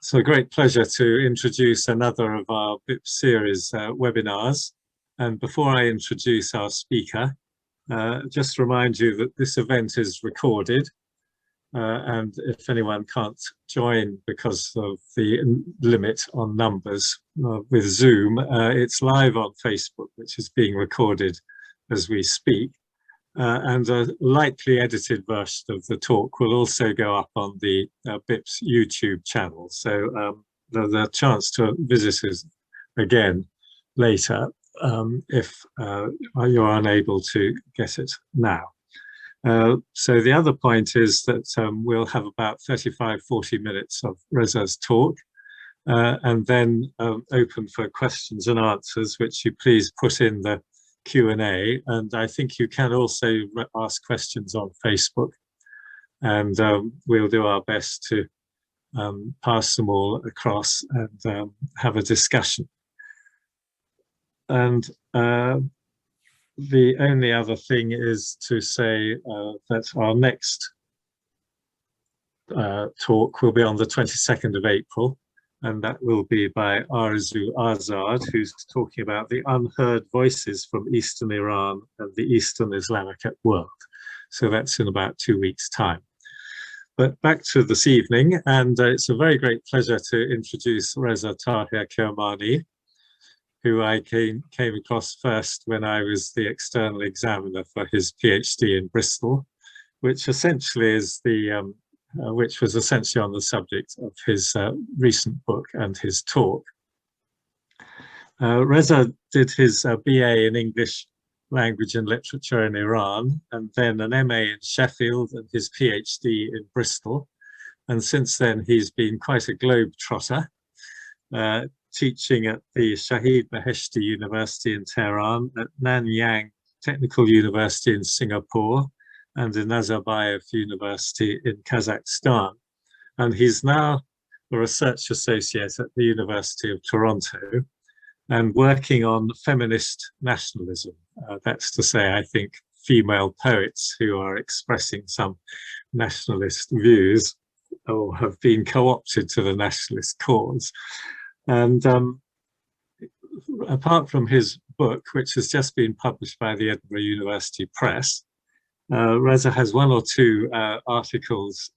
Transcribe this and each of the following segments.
So a great pleasure to introduce another of our BIP series webinars. And before I introduce our speaker, just remind you that this event is recorded. And if anyone can't join because of the limit on numbers with Zoom, it's live on Facebook, which is being recorded as we speak. And a lightly edited version of the talk will also go up on the BIP's YouTube channel. So there's a chance to visit us again later if you're unable to get it now. So the other point is that we'll have about 35-40 minutes of Reza's talk and then open for questions and answers, which you please put in the Q&A, and I think you can also ask questions on Facebook, and we'll do our best to pass them all across and have a discussion. And the only other thing is to say that our next talk will be on the 22nd of April, and that will be by Arzu Azad, who's talking about the unheard voices from Eastern Iran and the Eastern Islamic world. So that's in about 2 weeks' time. But back to this evening, and it's a very great pleasure to introduce Reza Taher-Kermani, who I came across first when I was the external examiner for his PhD in Bristol, which essentially is the which was essentially on the subject of his recent book and his talk. Reza did his BA in English language and literature in Iran, and then an MA in Sheffield and his PhD in Bristol. And since then, he's been quite a globe-trotter, teaching at the Shahid Beheshti University in Tehran, at Nanyang Technical University in Singapore, and in Nazarbayev University in Kazakhstan. And he's now a research associate at the University of Toronto and working on feminist nationalism. That's to say, I think, female poets who are expressing some nationalist views or have been co-opted to the nationalist cause. And apart from his book, which has just been published by the Edinburgh University Press, Reza has one or two articles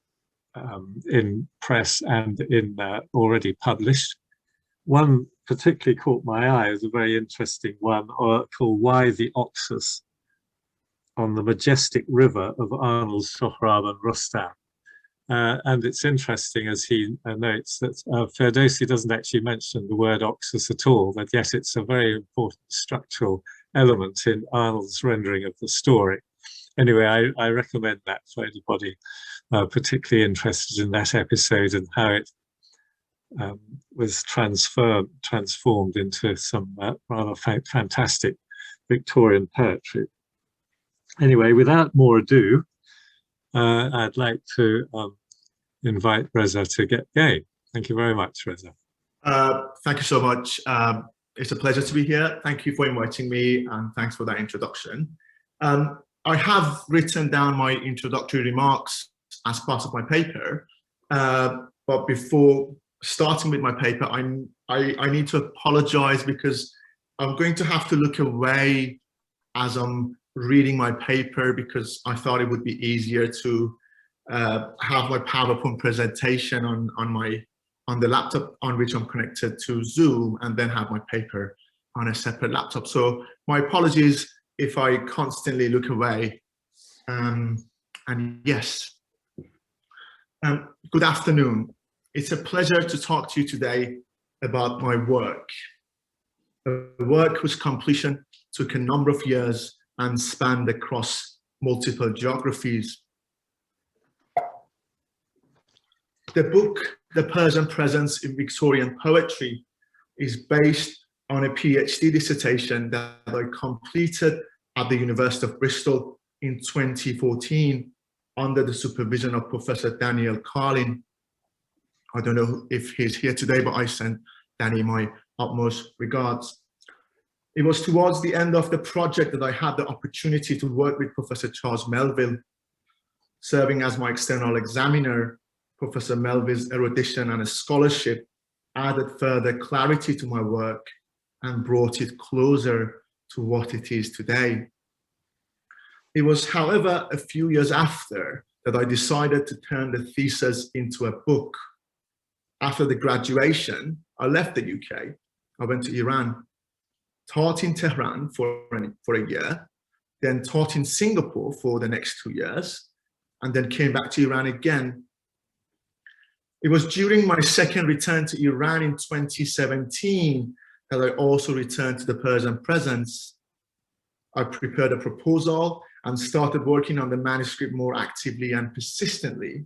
in press and in already published. One particularly caught my eye as a very interesting one called Why the Oxus on the Majestic River of Arnold, Sohrab and Rustam. And it's interesting, as he notes, that Ferdowsi doesn't actually mention the word Oxus at all, but yet it's a very important structural element in Arnold's rendering of the story. Anyway, I recommend that for anybody particularly interested in that episode and how it was transformed into some rather fantastic Victorian poetry. Anyway, without more ado, I'd like to invite Reza to get going. Thank you very much, Reza. Thank you so much. It's a pleasure to be here. Thank you for inviting me, and thanks for that introduction. I have written down my introductory remarks as part of my paper, but before starting with my paper, I need to apologize because I'm going to have to look away as I'm reading my paper, because I thought it would be easier to have my PowerPoint presentation on the laptop on which I'm connected to Zoom, and then have my paper on a separate laptop. So my apologies if I constantly look away. And yes, good afternoon. It's a pleasure to talk to you today about my work. The work whose completion took a number of years and spanned across multiple geographies. The book, The Persian Presence in Victorian Poetry, is based on a PhD dissertation that I completed at the University of Bristol in 2014 under the supervision of Professor Daniel Carlin. I don't know if he's here today, but I send Danny my utmost regards. It was towards the end of the project that I had the opportunity to work with Professor Charles Melville, serving as my external examiner Professor Melville's erudition and scholarship added further clarity to my work and brought it closer to what it is today. It was, however, a few years after that I decided to turn the thesis into a book. After the graduation, I left the UK. I went to Iran, taught in Tehran for a year, then taught in Singapore for the next 2 years, and then came back to Iran again. It was during my second return to Iran in 2017 that I also returned to the Persian presence. I prepared a proposal and started working on the manuscript more actively and persistently.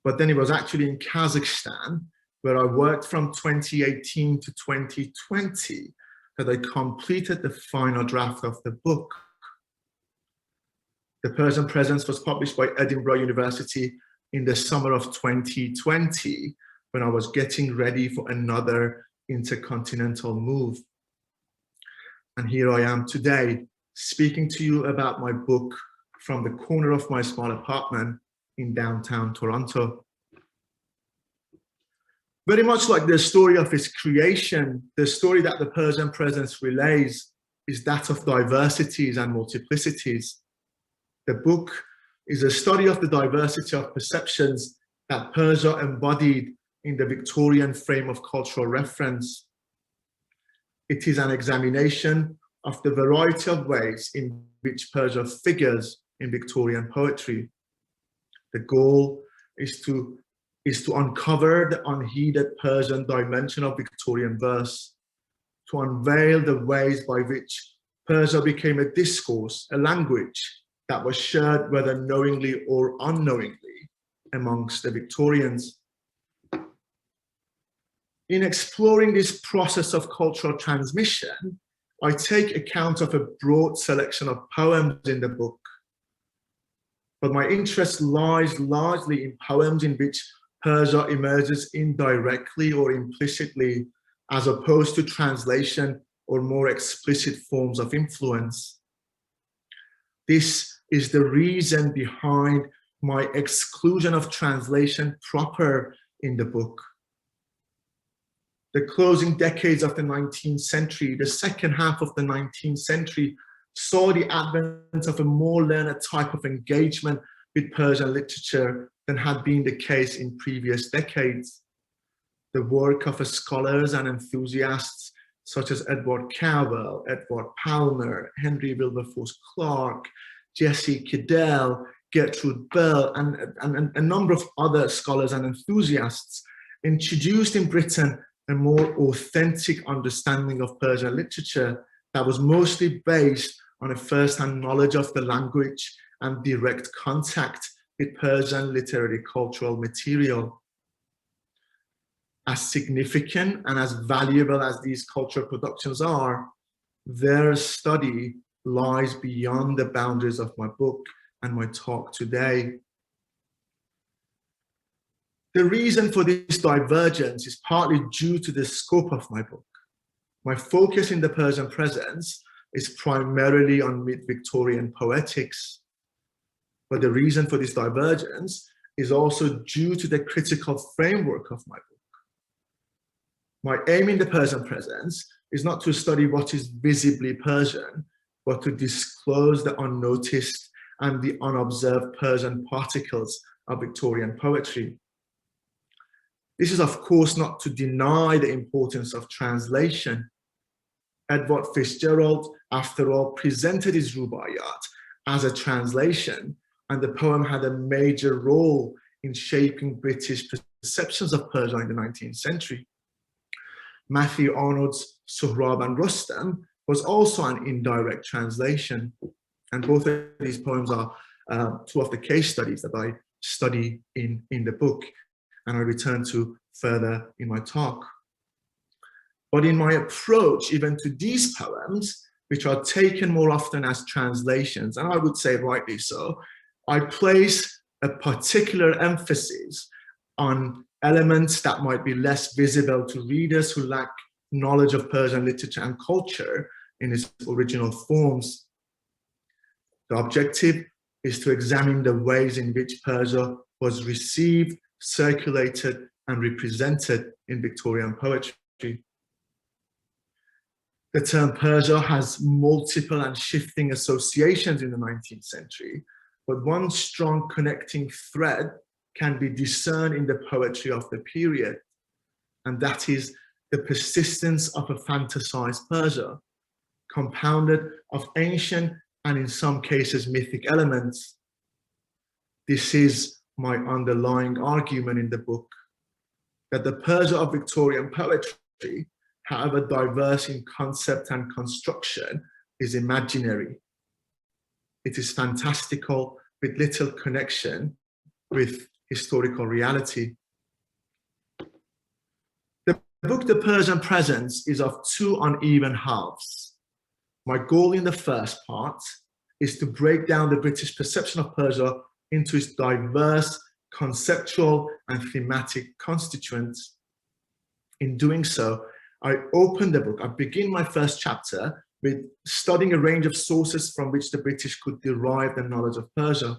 But then it was actually in Kazakhstan, where I worked from 2018 to 2020, that I completed the final draft of the book. The Persian Presence was published by Edinburgh University in the summer of 2020, when I was getting ready for another intercontinental move. And here I am today, speaking to you about my book from the corner of my small apartment in downtown Toronto. Very much like the story of its creation, the story that the Persian Presence relays is that of diversities and multiplicities. The book is a study of the diversity of perceptions that Persia embodied in the Victorian frame of cultural reference. It is an examination of the variety of ways in which Persia figures in Victorian poetry. The goal is to uncover the unheeded Persian dimension of Victorian verse, to unveil the ways by which Persia became a discourse, a language that was shared whether knowingly or unknowingly amongst the Victorians. In exploring this process of cultural transmission, I take account of a broad selection of poems in the book, but my interest lies largely in poems in which Persia emerges indirectly or implicitly, as opposed to translation or more explicit forms of influence. This is the reason behind my exclusion of translation proper in the book. The closing decades of the 19th century, the second half of the 19th century, saw the advent of a more learned type of engagement with Persian literature than had been the case in previous decades. The work of scholars and enthusiasts such as Edward Cowell, Edward Palmer, Henry Wilberforce Clark, Jesse Cadell, Gertrude Bell, and a number of other scholars and enthusiasts introduced in Britain a more authentic understanding of Persian literature that was mostly based on a first-hand knowledge of the language and direct contact with Persian literary cultural material. As significant and as valuable as these cultural productions are, their study lies beyond the boundaries of my book and my talk today. The reason for this divergence is partly due to the scope of my book. My focus in the Persian Presence is primarily on mid-Victorian poetics, but the reason for this divergence is also due to the critical framework of my book. My aim in the Persian Presence is not to study what is visibly Persian, but to disclose the unnoticed and the unobserved Persian particles of Victorian poetry. This is, of course, not to deny the importance of translation. Edward Fitzgerald, after all, presented his Rubaiyat as a translation, and the poem had a major role in shaping British perceptions of Persia in the 19th century. Matthew Arnold's Sohrab and Rustam was also an indirect translation, and both of these poems are two of the case studies that I study in the book, and I return to further in my talk. But in my approach even to these poems, which are taken more often as translations, and I would say rightly so, I place a particular emphasis on elements that might be less visible to readers who lack knowledge of Persian literature and culture in its original forms. The objective is to examine the ways in which Persia was received, circulated, and represented in Victorian poetry. The term Persia has multiple and shifting associations in the 19th century, but one strong connecting thread can be discerned in the poetry of the period, and that is the persistence of a fantasized Persia, compounded of ancient and in some cases mythic elements. This is my underlying argument in the book, that the Persia of Victorian poetry, however diverse in concept and construction, is imaginary. It is fantastical with little connection with historical reality. The book The Persian Presence is of two uneven halves. My goal in the first part is to break down the British perception of Persia into its diverse conceptual and thematic constituents. In doing so, I open the book, I begin my first chapter with studying a range of sources from which the British could derive their knowledge of Persia.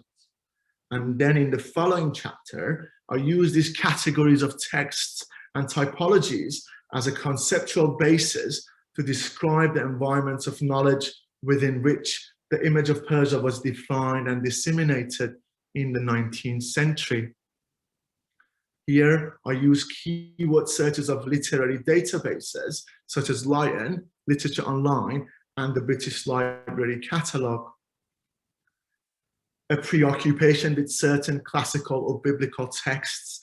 And then in the following chapter, I use these categories of texts and typologies as a conceptual basis to describe the environments of knowledge within which the image of Persia was defined and disseminated in the 19th century. Here, I use keyword searches of literary databases such as Lion, Literature Online, and the British Library Catalogue. A preoccupation with certain classical or biblical texts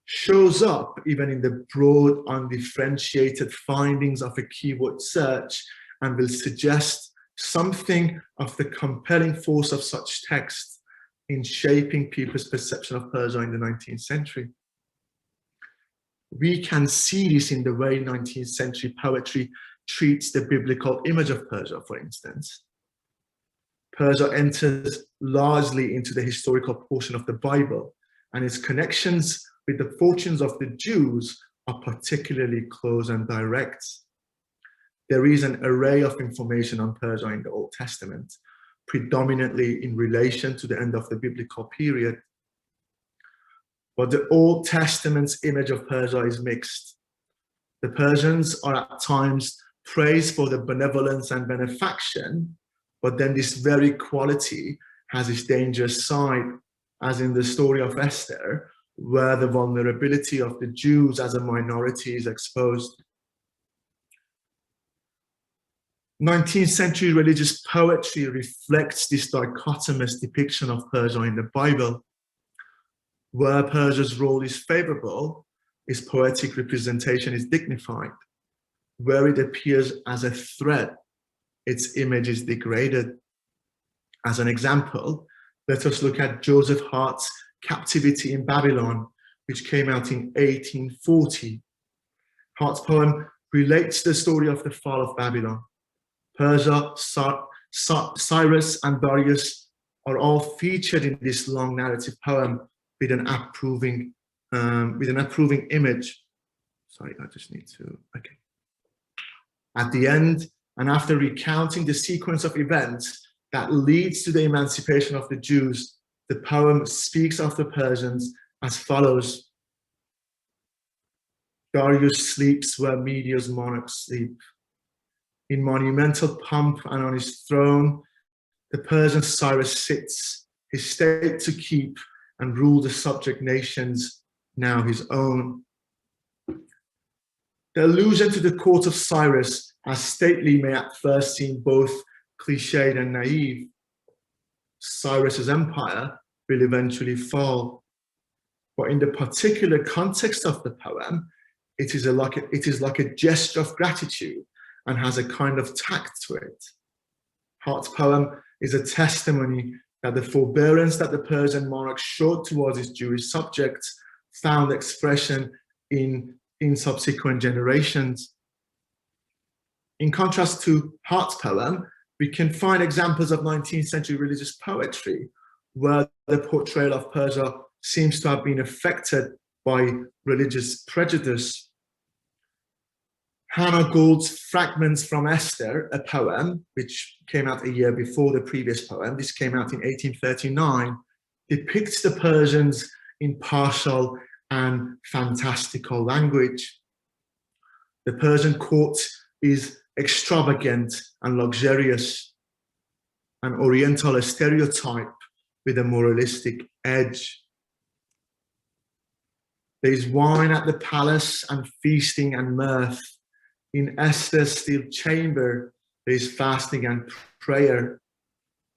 shows up even in the broad, undifferentiated findings of a keyword search and will suggest something of the compelling force of such texts in shaping people's perception of Persia in the 19th century. We can see this in the way 19th century poetry treats the biblical image of Persia, for instance. Persia enters largely into the historical portion of the Bible, and its connections with the fortunes of the Jews are particularly close and direct. There is an array of information on Persia in the Old Testament, predominantly in relation to the end of the biblical period. But the Old Testament's image of Persia is mixed. The Persians are at times praised for their benevolence and benefaction, but then this very quality has its dangerous side, as in the story of Esther, where the vulnerability of the Jews as a minority is exposed. 19th century religious poetry reflects this dichotomous depiction of Persia in the Bible. Where Persia's role is favorable, its poetic representation is dignified. Where it appears as a threat, its image is degraded. As an example, let us look at Joseph Hart's Captivity in Babylon, which came out in 1840. Hart's poem relates the story of the fall of Babylon. Persia, Cyrus, and Darius are all featured in this long narrative poem with an approving image. Sorry, I just need to, okay. At the end, and after recounting the sequence of events that leads to the emancipation of the Jews, the poem speaks of the Persians as follows. Darius sleeps where Media's monarchs sleep. In monumental pomp and on his throne, the Persian Cyrus sits, his state to keep and rule the subject nations, now his own. The allusion to the court of Cyrus as stately may at first seem both cliched and naive. Cyrus's empire will eventually fall. But in the particular context of the poem, it is like a gesture of gratitude and has a kind of tact to it. Hart's poem is a testimony that the forbearance that the Persian monarch showed towards his Jewish subjects found expression in subsequent generations. In contrast to Hart's poem, we can find examples of 19th century religious poetry where the portrayal of Persia seems to have been affected by religious prejudice. Hannah Gould's Fragments from Esther, a poem which came out a year before the previous poem, this came out in 1839, depicts the Persians in partial and fantastical language. The Persian court is extravagant and luxurious, an Oriental stereotype with a moralistic edge. There is wine at the palace and feasting and mirth. In Esther's still chamber, there is fasting and prayer.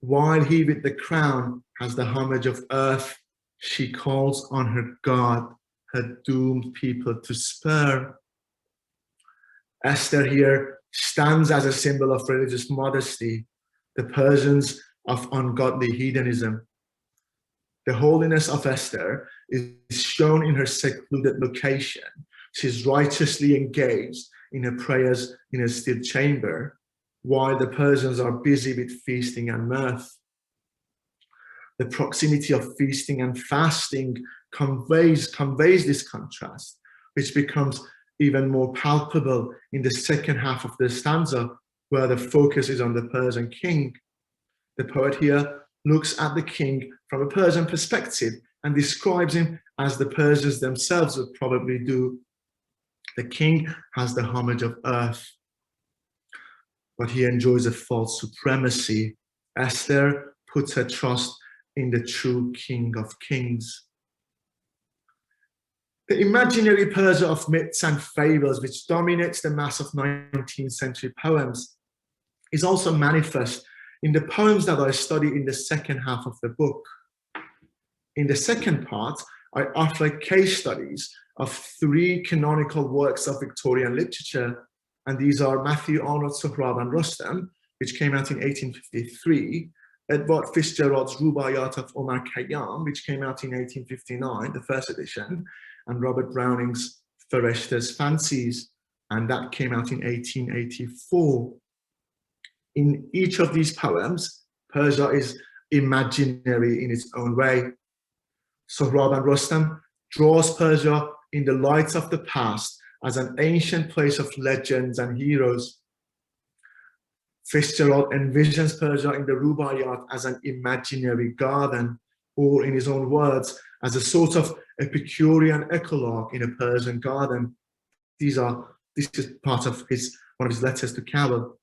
While he with the crown has the homage of earth, she calls on her God, her doomed people to spare. Esther here stands as a symbol of religious modesty, the Persians of ungodly hedonism. The holiness of Esther is shown in her secluded location. She is righteously engaged in her prayers in her still chamber, while the Persians are busy with feasting and mirth. The proximity of feasting and fasting conveys this contrast, which becomes even more palpable in the second half of the stanza, where the focus is on the Persian king. The poet here looks at the king from a Persian perspective and describes him as the Persians themselves would probably do. The king has the homage of earth, but he enjoys a false supremacy. Esther puts her trust in the true King of Kings. The imaginary Persia of myths and fables, which dominates the mass of 19th century poems, is also manifest in the poems that I study in the second half of the book. In the second part, I offer case studies of 3 canonical works of Victorian literature, and these are Matthew Arnold's Sohrab and Rustam, which came out in 1853, Edward Fitzgerald's Rubaiyat of Omar Khayyam, which came out in 1859, the first edition, and Robert Browning's Fereshta's Fancies, and that came out in 1884. In each of these poems, Persia is imaginary in its own way. Sohrab and Rustam draws Persia in the light of the past as an ancient place of legends and heroes. Fitzgerald envisions Persia in the Rubaiyat as an imaginary garden, or in his own words, as a sort of Epicurean eclogue in a Persian garden. This is part of one of his letters to Cowell.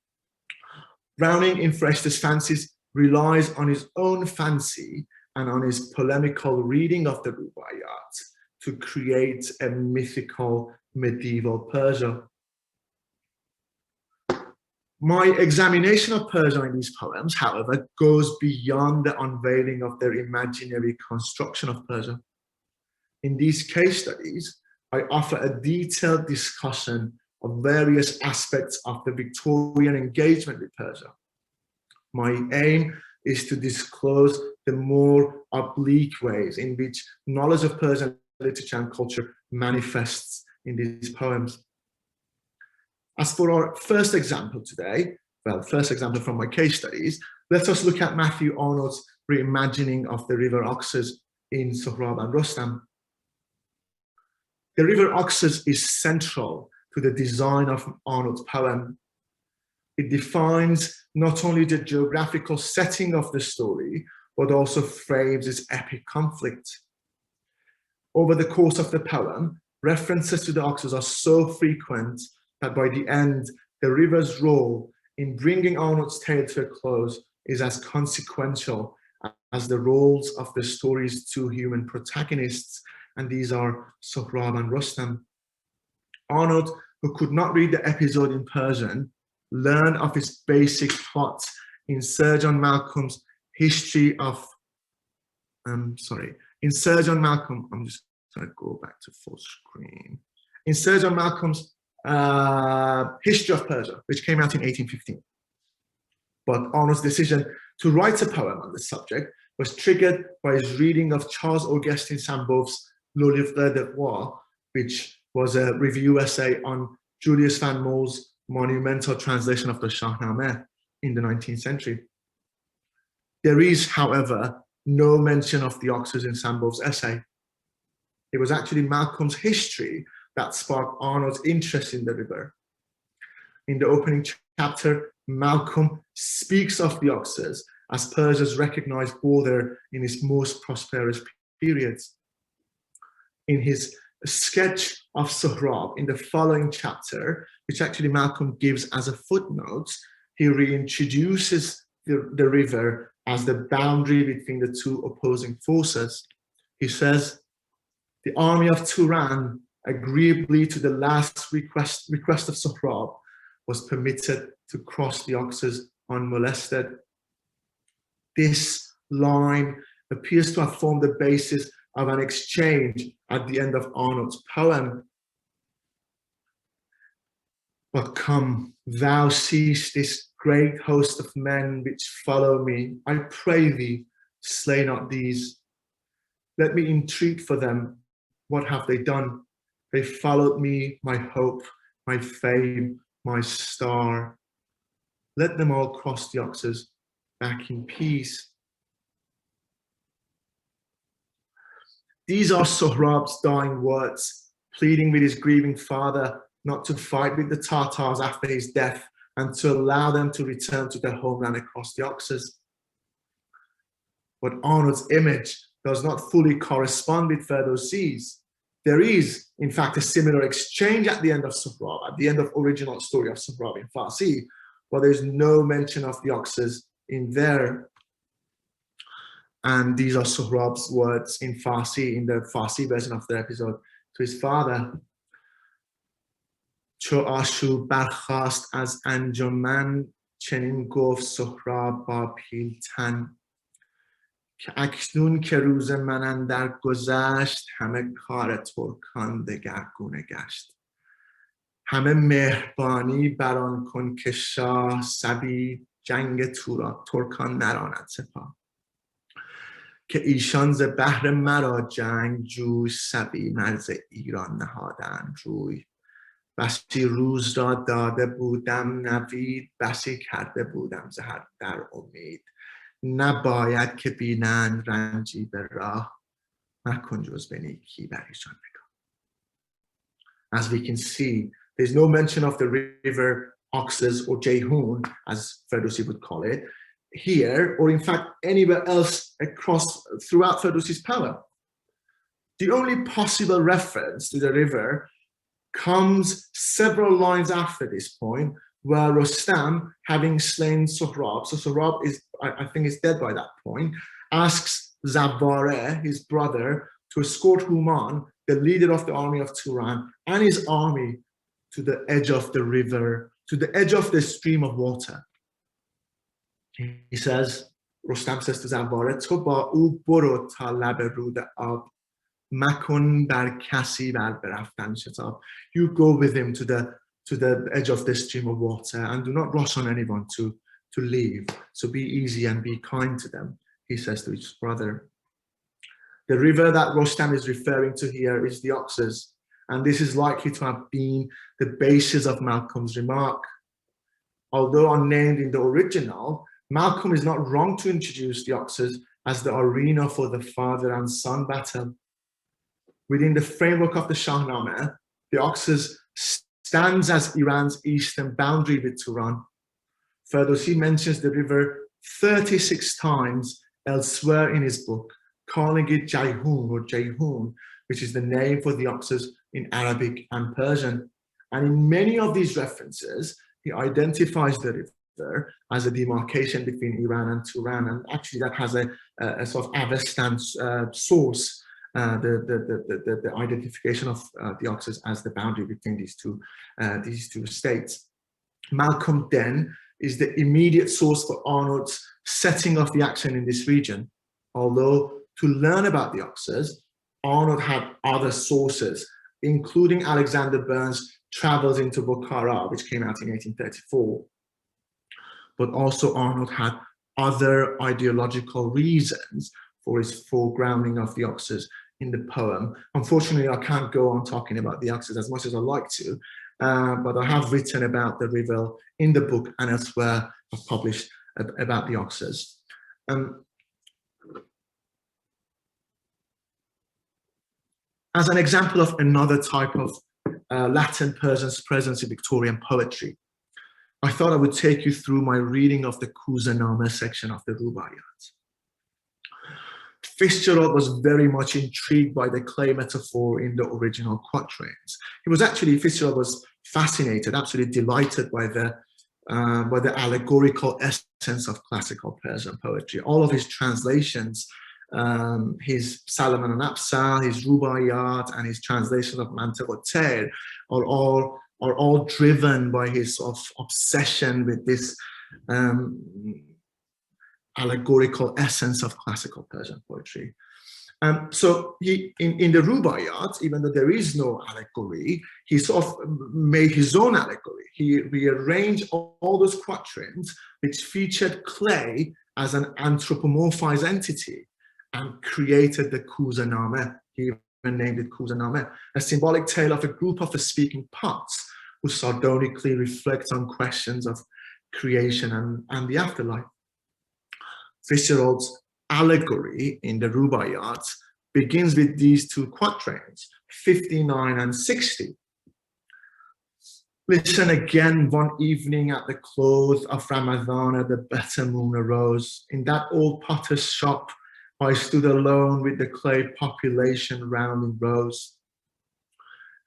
Browning in Fereshta's Fancies relies on his own fancy and on his polemical reading of the Rubaiyat to create a mythical medieval Persia. My examination of Persia in these poems, however, goes beyond the unveiling of their imaginary construction of Persia. In these case studies, I offer a detailed discussion of various aspects of the Victorian engagement with Persia. My aim is to disclose the more oblique ways in which knowledge of Persian literature and culture manifests in these poems. As for our first example today, well, first example from my case studies, let us look at Matthew Arnold's reimagining of the river Oxus in Sohrab and Rustam. The river Oxus is central to the design of Arnold's poem. It defines not only the geographical setting of the story, but also frames its epic conflict. Over the course of the poem, references to the Oxus are so frequent that by the end, the river's role in bringing Arnold's tale to a close is as consequential as the roles of the story's 2 human protagonists, and these are Sohrab and Rustam. Arnold, who could not read the episode in Persian, learned of its basic plot in Sir John Malcolm's History of, in Sir John Malcolm, I'm just going to go back to full screen. In Sir John Malcolm's History of Persia, which came out in 1815. But Arnold's decision to write a poem on the subject was triggered by his reading of Charles Augustin Sainte-Beuve's Le Livre de Roi, which was a review essay on Julius Van Mole's monumental translation of the Shahnameh in the 19th century. There is, however, no mention of the Oxus in Sainte-Beuve's essay. It was actually Malcolm's history that sparked Arnold's interest in the river. In the opening chapter, Malcolm speaks of the Oxus as Persia's recognized border in its most prosperous periods. in his sketch of Sohrab in the following chapter, which actually Malcolm gives as a footnote. He reintroduces the river as the boundary between the two opposing forces. He says, the army of Turan, agreeably to the last request of Sohrab, was permitted to cross the Oxus unmolested. This line appears to have formed the basis of an exchange at the end of Arnold's poem. But come, thou seest this great host of men which follow me. I pray thee, slay not these. Let me entreat for them. What have they done? They followed me, my hope, my fame, my star. Let them all cross the Oxus back in peace. These are Sohrab's dying words, pleading with his grieving father not to fight with the Tartars after his death and to allow them to return to their homeland across the Oxus. But Arnold's image does not fully correspond with Ferdowsi's. There is, in fact, a similar exchange at the end of Sohrab, at the end of original story of Sohrab in Farsi, but there's no mention of the Oxus in there. And these are Sohrab's words in Farsi, in the Farsi version of the episode, to his father. چو آشوب برخاست از انجمن چنین گفت سهراب با پیلتن که اکنون که روز من اندر گذشت همه کار ترکان دگرگونه گشت همه مهربانی بران کن که شاه سبی جنگ ترکان نراند سپاه که ایشان ز بهر مرا جنگ جوی سبی مرز ایران نهادند روی بسی روز را داده بودم نوید بسی کرده بودم زهر در امید نباید که بینند رنجی به راه مکن جز به نیکی بر ایشان نگاه. As we can see, there's no mention of the river Oxus or Jehun, as Ferdowsi would call it, here, or in fact anywhere else across throughout Ferdowsi's poem. The only possible reference to the river comes several lines after this point, where Rostam, having slain Sohrab, so Sohrab is, I think, is dead by that point, asks Zabare, his brother, to escort Human, the leader of the army of Turan, and his army to the edge of the river, to the edge of the stream of water. He says, Rostam says to Zabare, "To ba u boro ta lab rud ab, makon bar kasi bar beraftan shatab." You go with him to the edge of this stream of water and do not rush on anyone to leave. So be easy and be kind to them, he says to his brother. The river that Rostam is referring to here is the Oxus, and this is likely to have been the basis of Malcolm's remark. Although unnamed in the original, Malcolm is not wrong to introduce the Oxus as the arena for the father and son battle. Within the framework of the Shahnameh, the Oxus stands as Iran's eastern boundary with Turan. Ferdowsi mentions the river 36 times elsewhere in his book, calling it Jayhun or Jayhun, which is the name for the Oxus in Arabic and Persian. And in many of these references, he identifies the river as a demarcation between Iran and Turan, and actually that has a sort of Avestan source. The identification of the Oxus as the boundary between these two states. Malcolm then is the immediate source for Arnold's setting of the action in this region. Although to learn about the Oxus, Arnold had other sources, including Alexander Burns' Travels into Bukhara, which came out in 1834. But also Arnold had other ideological reasons for his foregrounding of the Oxus in the poem. Unfortunately, I can't go on talking about the Oxus as much as I'd like to, but I have written about the river in the book and elsewhere I've published about the Oxus. As an example of another type of Latin Persian presence in Victorian poetry, I thought I would take you through my reading of the Kuzanama section of the Rubaiyat. Fitzgerald was very much intrigued by the clay metaphor in the original quatrains. Fitzgerald was fascinated, absolutely delighted by the allegorical essence of classical Persian poetry. All of his translations, his Salaman and Absal, his Rubaiyat, and his translation of nineteenth-century Tahir are all driven by his sort of obsession with this allegorical essence of classical Persian poetry. So he, in the Rubaiyat, even though there is no allegory, he sort of made his own allegory. He rearranged all those quatrains which featured clay as an anthropomorphized entity and created the Kuzaname. He even named it Kuzaname, a symbolic tale of a group of speaking pots who sardonically reflect on questions of creation and the afterlife. Fitzgerald's allegory in the Rubaiyat begins with these two quatrains, 59 and 60. Listen again, one evening at the close of Ramadan, the better moon arose. In that old potter's shop, I stood alone with the clay population round in rows.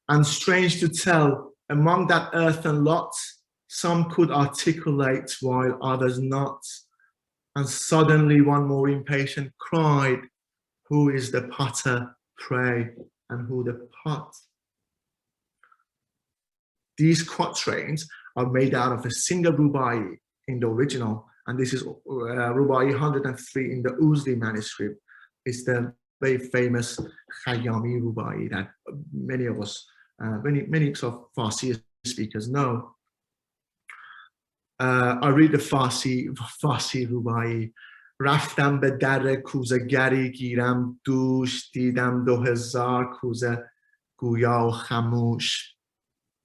And strange to tell, among that earthen lot, some could articulate while others not. And suddenly one more impatient cried, who is the potter, pray, and who the pot? These quatrains are made out of a single rubai in the original, and this is rubai 103 in the Uzdi manuscript. It's the very famous Khayyami rubai that many of us, many sort of Farsi speakers know. I read the Farsi rubai. Raftam be dar kouzegari giram doush didam 2000 kouze guya و خموش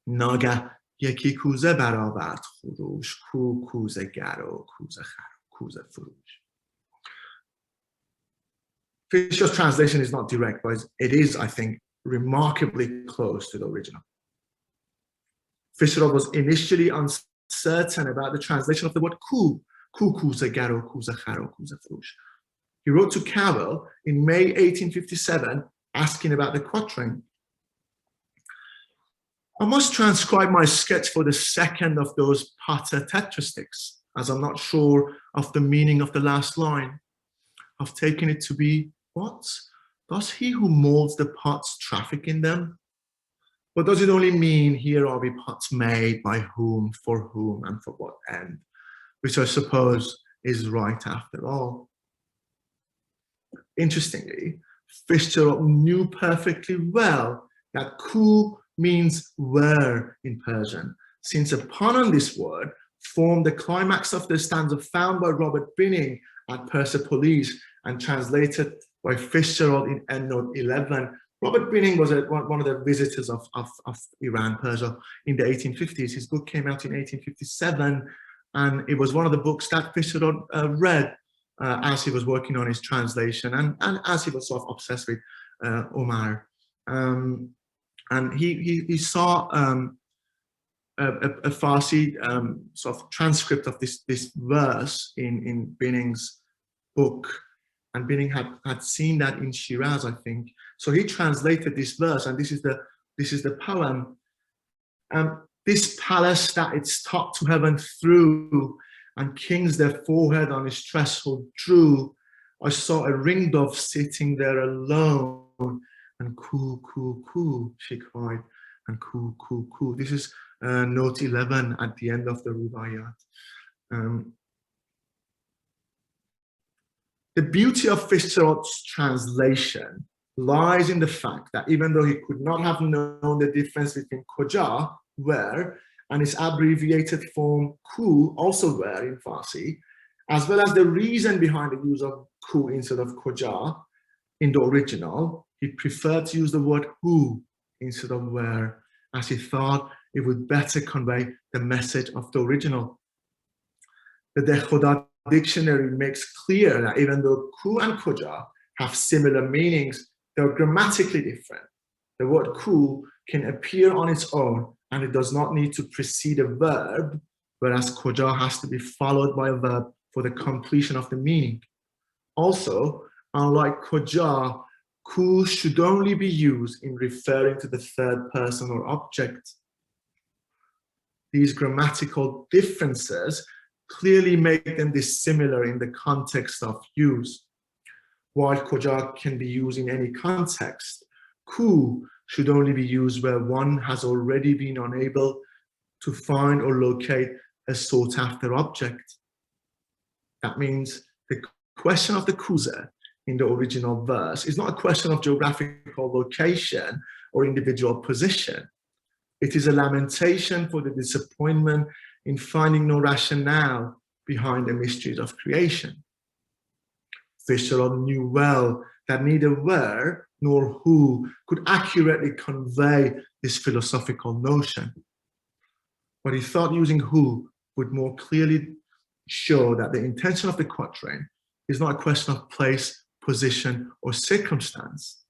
ناگه یکی کوزه برآورد خروش کو کوزه گر و کوزه فروش. Fisher's translation is not direct, but it is, I think, remarkably close to the original. Fisher was initially uncertain about the translation of the word ku kuze garo kuze kharo kuze furush. He wrote to Cowell in May 1857 asking about the quatrain. I must transcribe my sketch for the second of those pater tetrasticks, as I'm not sure of the meaning of the last line. I've taken it to be, what? Does he who molds the pots traffic in them? Or does it only mean here are we pots made by whom, for whom, and for what end? Which I suppose is right after all. Interestingly, Fisher knew perfectly well that ku means where in Persian, since a pun on this word formed the climax of the stanza found by Robert Binning at Persepolis and translated by Fitzgerald in Endnote 11. Robert Binning was one of the visitors of Iran, Persia in the 1850s. His book came out in 1857, and it was one of the books that Fitzgerald read as he was working on his translation and as he was sort of obsessed with Omar. And he saw a Farsi sort of transcript of this verse in Binning's book, and Binning had seen that in Shiraz, I think. So he translated this verse, and this is the poem. This palace that its top to heaven threw, and kings their forehead on its threshold drew. I saw a ring dove sitting there alone, and coo, coo, coo, she cried, and coo, coo, coo. This is note 11 at the end of the Rubaiyat. The beauty of Fitzgerald's translation lies in the fact that even though he could not have known the difference between koja, where, and its abbreviated form ku, also where in Farsi, as well as the reason behind the use of ku instead of koja in the original, he preferred to use the word who instead of where, as he thought it would better convey the message of the original. The Dekhoda dictionary makes clear that even though ku and koja have similar meanings, they're grammatically different. The word ku can appear on its own and it does not need to precede a verb, whereas koja has to be followed by a verb for the completion of the meaning. Also, Unlike koja, ku should only be used in referring to the third person or object. These grammatical differences clearly make them dissimilar in the context of use. While koja can be used in any context, ku should only be used where one has already been unable to find or locate a sought-after object. That means the question of the kuze in the original verse is not a question of geographical location or individual position. It is a lamentation for the disappointment in finding no rationale behind the mysteries of creation. Fitzgerald knew well that neither where nor who could accurately convey this philosophical notion. But he thought using who would more clearly show that the intention of the quatrain is not a question of place, position, or circumstance,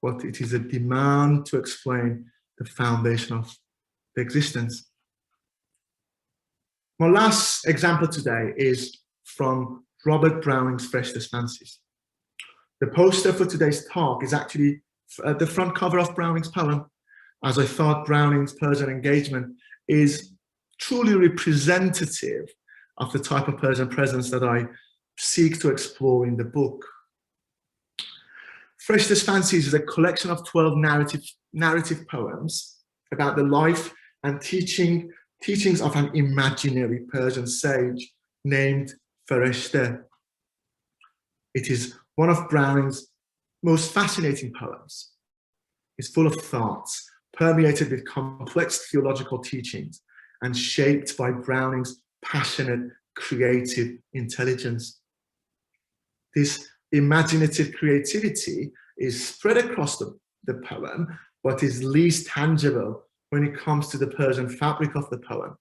but it is a demand to explain the foundation of the existence. My last example today is from Robert Browning's Freshness Fancies. The poster for today's talk is actually the front cover of Browning's poem, as I thought Browning's Persian engagement is truly representative of the type of Persian presence that I seek to explore in the book. Freshness Fancies is a collection of 12 narrative poems about the life and teachings of an imaginary Persian sage named Fereshte. It is one of Browning's most fascinating poems. It's full of thoughts, permeated with complex theological teachings, and shaped by Browning's passionate, creative intelligence. This imaginative creativity is spread across the poem, but is least tangible when it comes to the Persian fabric of the poem.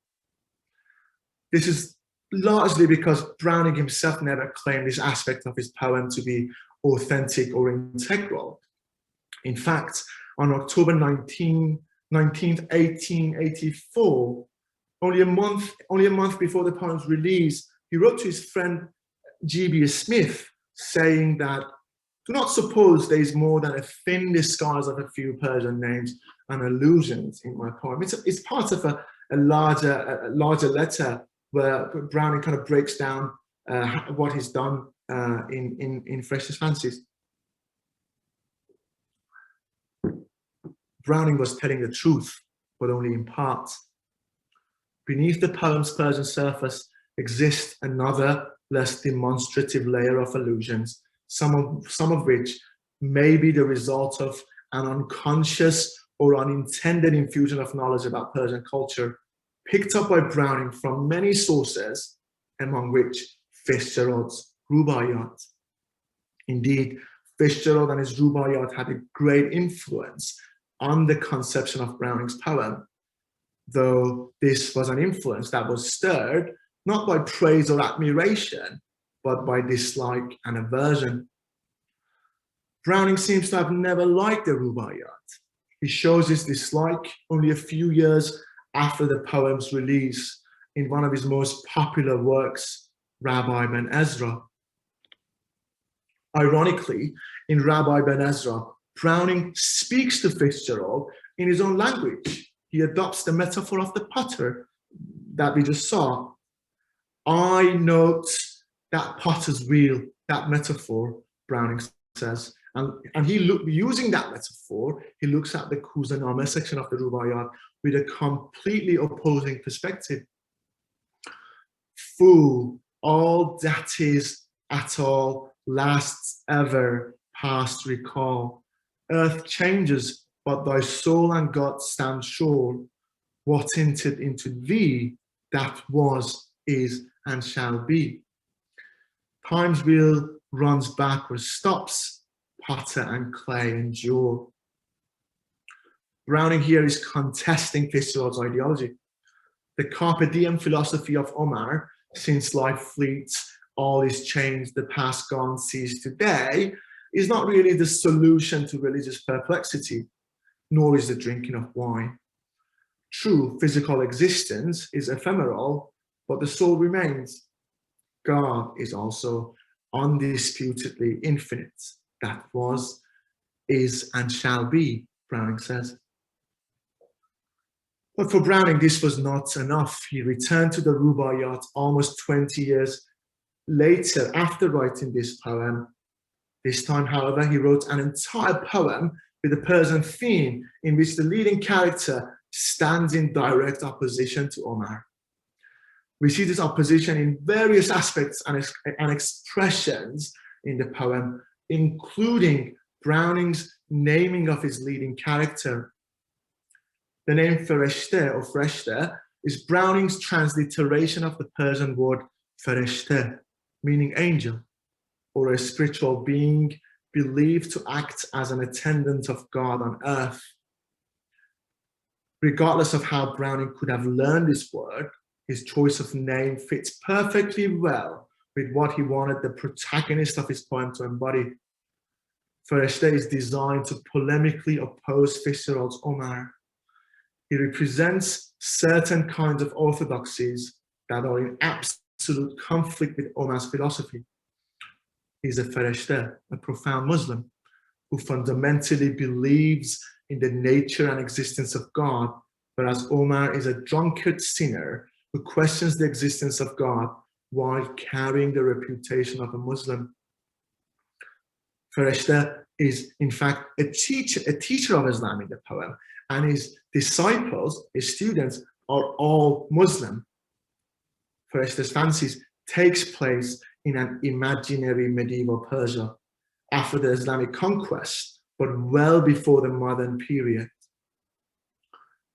This is largely because Browning himself never claimed this aspect of his poem to be authentic or integral. In fact, on October 19th, 1884, only a month before the poem's release, he wrote to his friend G.B. Smith saying that, "Do not suppose there is more than a thin disguise of a few Persian names and allusions in my poem." It's part of a larger letter where Browning kind of breaks down what he's done in Freshness Fancies. Browning was telling the truth, but only in part. Beneath the poem's Persian surface exists another, less demonstrative layer of allusions, some of which may be the result of an unconscious or unintended infusion of knowledge about Persian culture, picked up by Browning from many sources, among which Fitzgerald's Rubaiyat. Indeed, Fitzgerald and his Rubaiyat had a great influence on the conception of Browning's poem, though this was an influence that was stirred not by praise or admiration, but by dislike and aversion. Browning seems to have never liked the Rubaiyat. He shows his dislike only a few years after the poem's release in one of his most popular works, Rabbi Ben Ezra. Ironically, in Rabbi Ben Ezra, Browning speaks to Fitzgerald in his own language. He adopts the metaphor of the potter that we just saw. "I note that potter's wheel," that metaphor, Browning says. And using that metaphor, he looks at the Kuzaname section of the Rubaiyat with a completely opposing perspective. "Fool, all that is at all lasts ever, past recall. Earth changes, but thy soul and God stand sure. What entered into thee, that was, is, and shall be. Time's wheel runs backwards, stops, potter and clay endure." Browning here is contesting Fitzgerald's ideology. The carpe diem philosophy of Omar, "since life fleets, all is changed, the past gone sees today," is not really the solution to religious perplexity, nor is the drinking of wine. True, physical existence is ephemeral, but the soul remains. God is also undisputedly infinite. That was, is, and shall be, Browning says. But for Browning, this was not enough. He returned to the Rubaiyat almost 20 years later after writing this poem. This time, however, he wrote an entire poem with a Persian theme in which the leading character stands in direct opposition to Omar. We see this opposition in various aspects and expressions in the poem, including Browning's naming of his leading character. The name Fereshteh or Freshte is Browning's transliteration of the Persian word Fereshteh, meaning angel, or a spiritual being believed to act as an attendant of God on earth. Regardless of how Browning could have learned this word, his choice of name fits perfectly well with what he wanted the protagonist of his poem to embody. Fereshteh is designed to polemically oppose Fitzgerald's Omar. He represents certain kinds of orthodoxies that are in absolute conflict with Omar's philosophy. He's a Fereshteh, a profound Muslim, who fundamentally believes in the nature and existence of God, whereas Omar is a drunkard sinner who questions the existence of God while carrying the reputation of a Muslim. Fereshteh is, in fact, a teacher of Islam in the poem, and his disciples, his students, are all Muslim. Fereshteh's fancies takes place in an imaginary medieval Persia after the Islamic conquest, but well before the modern period.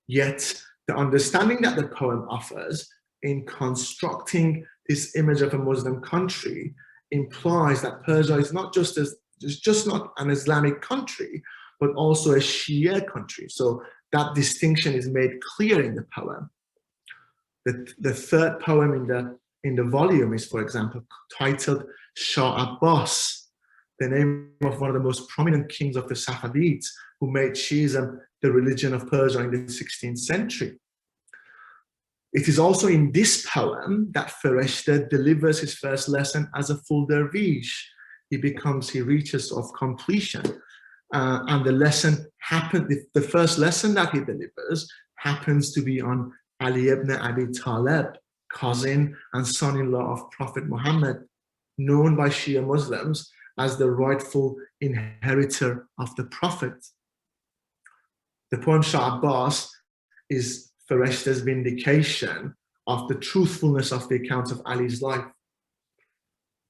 Yet, the understanding that the poem offers in constructing this image of a Muslim country implies that Persia is just not an Islamic country, but also a Shia country. So that distinction is made clear in the poem. The third poem in the volume is, for example, titled Shah Abbas, the name of one of the most prominent kings of the Safavids, who made Shiism the religion of Persia in the 16th century. It is also in this poem that Fereshteh delivers his first lesson as a full dervish. He reaches of completion. And the first lesson that he delivers happens to be on Ali ibn Abi Talib, cousin and son-in-law of Prophet Muhammad, known by Shia Muslims as the rightful inheritor of the Prophet. The poem Shah Abbas is Fereshteh's vindication of the truthfulness of the account of Ali's life.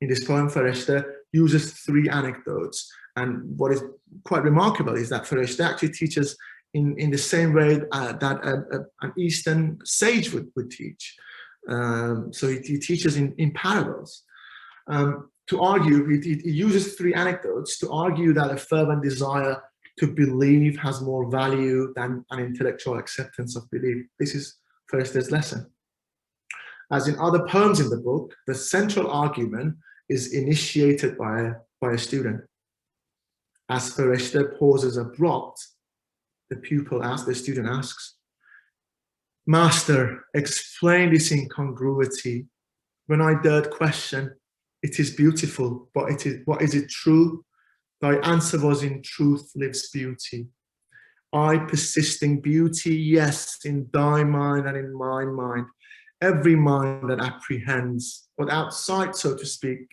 In this poem, Fereshteh uses three anecdotes, and what is quite remarkable is that Fereshteh actually teaches in the same way that an Eastern sage would teach. So he teaches in parables. To argue, he uses three anecdotes to argue that a fervent desire to believe has more value than an intellectual acceptance of belief. This is Fereshteh's lesson. As in other poems in the book, the central argument is initiated by a student. As Fereshteh pauses abrupt, the student asks, "Master, explain this incongruity. When I dared question, it is beautiful, but is it true? Thy answer was, in truth lives beauty. I persisting beauty, yes, in thy mind and in my mind, every mind that apprehends, but outside, so to speak,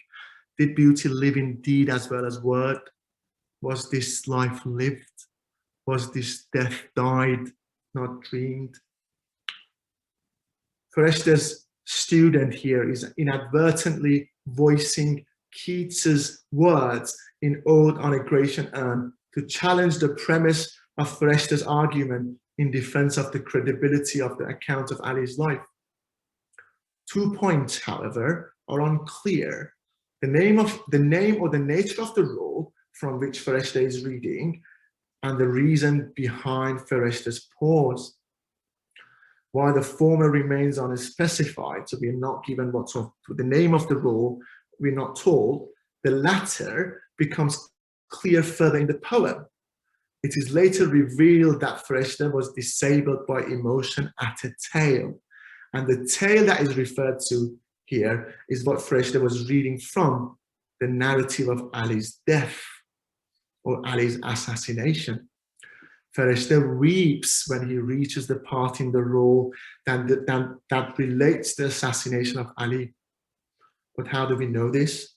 did beauty live in deed as well as word? Was this life lived? Was this death died, not dreamed?" Fereshteh's student here is inadvertently voicing Keats's words in Ode on a Grecian Urn to challenge the premise of Fereshteh's argument in defense of the credibility of the account of Ali's life. 2 points, however, are unclear. The name or the nature of the role from which Fereshteh is reading, and the reason behind Fereshteh's pause. While the former remains unspecified, so we're not given the name of the role, we're not told, the latter becomes clear further in the poem. It is later revealed that Fereshteh was disabled by emotion at a tale. And the tale that is referred to here is what Fereshteh was reading from, the narrative of Ali's death or Ali's assassination. Farishta weeps when he reaches the part in the role that relates the assassination of Ali. But how do we know this?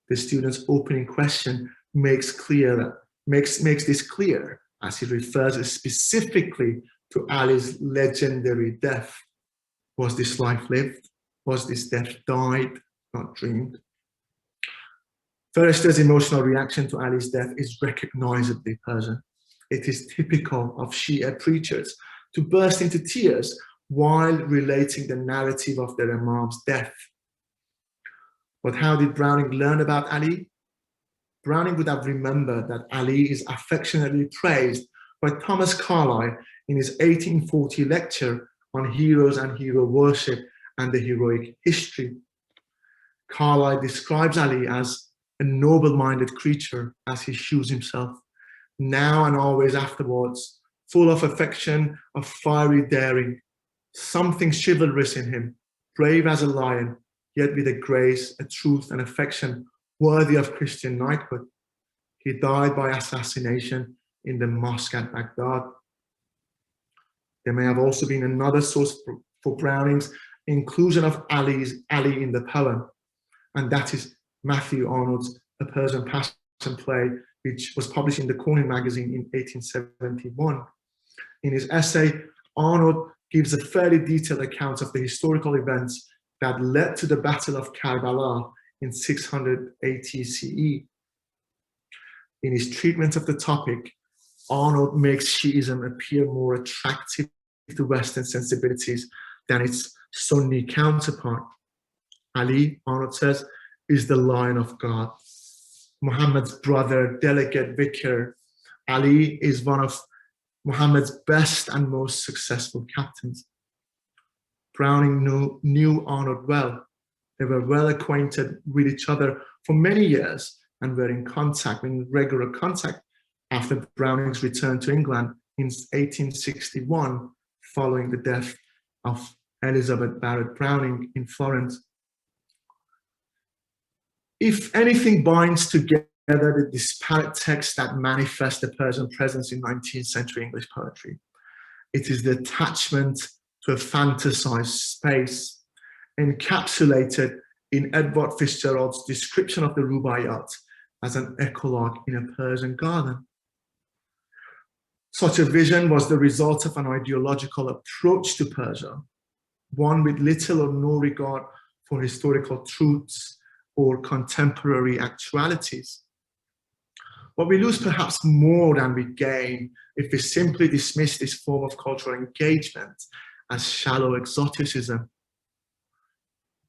The student's opening question makes this clear as he refers specifically to Ali's legendary death. Was this life lived? Was this death died, not dreamed? Farishta's emotional reaction to Ali's death is recognizably Persian. It is typical of Shia preachers to burst into tears while relating the narrative of their Imam's death. But how did Browning learn about Ali? Browning would have remembered that Ali is affectionately praised by Thomas Carlyle in his 1840 lecture on heroes and hero worship and the heroic history. Carlyle describes Ali as a noble-minded creature as he shews himself, now and always afterwards, full of affection, of fiery daring, something chivalrous in him, brave as a lion, yet with a grace, a truth, and affection worthy of Christian knighthood. He died by assassination in the mosque at Baghdad. There may have also been another source for Browning's inclusion of Ali in the poem, and that is Matthew Arnold's A Persian Passion Play, which was published in the Cornhill magazine in 1871. In his essay, Arnold gives a fairly detailed account of the historical events that led to the Battle of Karbala in 680 CE. In his treatment of the topic, Arnold makes Shiism appear more attractive to Western sensibilities than its Sunni counterpart. Ali, Arnold says, is the Lion of God. Muhammad's brother, delegate vicar, Ali is one of Muhammad's best and most successful captains. Browning knew Arnold well. They were well acquainted with each other for many years and were in regular contact after Browning's return to England in 1861, following the death of Elizabeth Barrett Browning in Florence. If anything binds together the disparate texts that manifest the Persian presence in 19th century English poetry, it is the attachment to a fantasized space encapsulated in Edward Fitzgerald's description of the Rubaiyat as an eclogue in a Persian garden. Such a vision was the result of an ideological approach to Persia, one with little or no regard for historical truths or contemporary actualities. But we lose perhaps more than we gain if we simply dismiss this form of cultural engagement as shallow exoticism.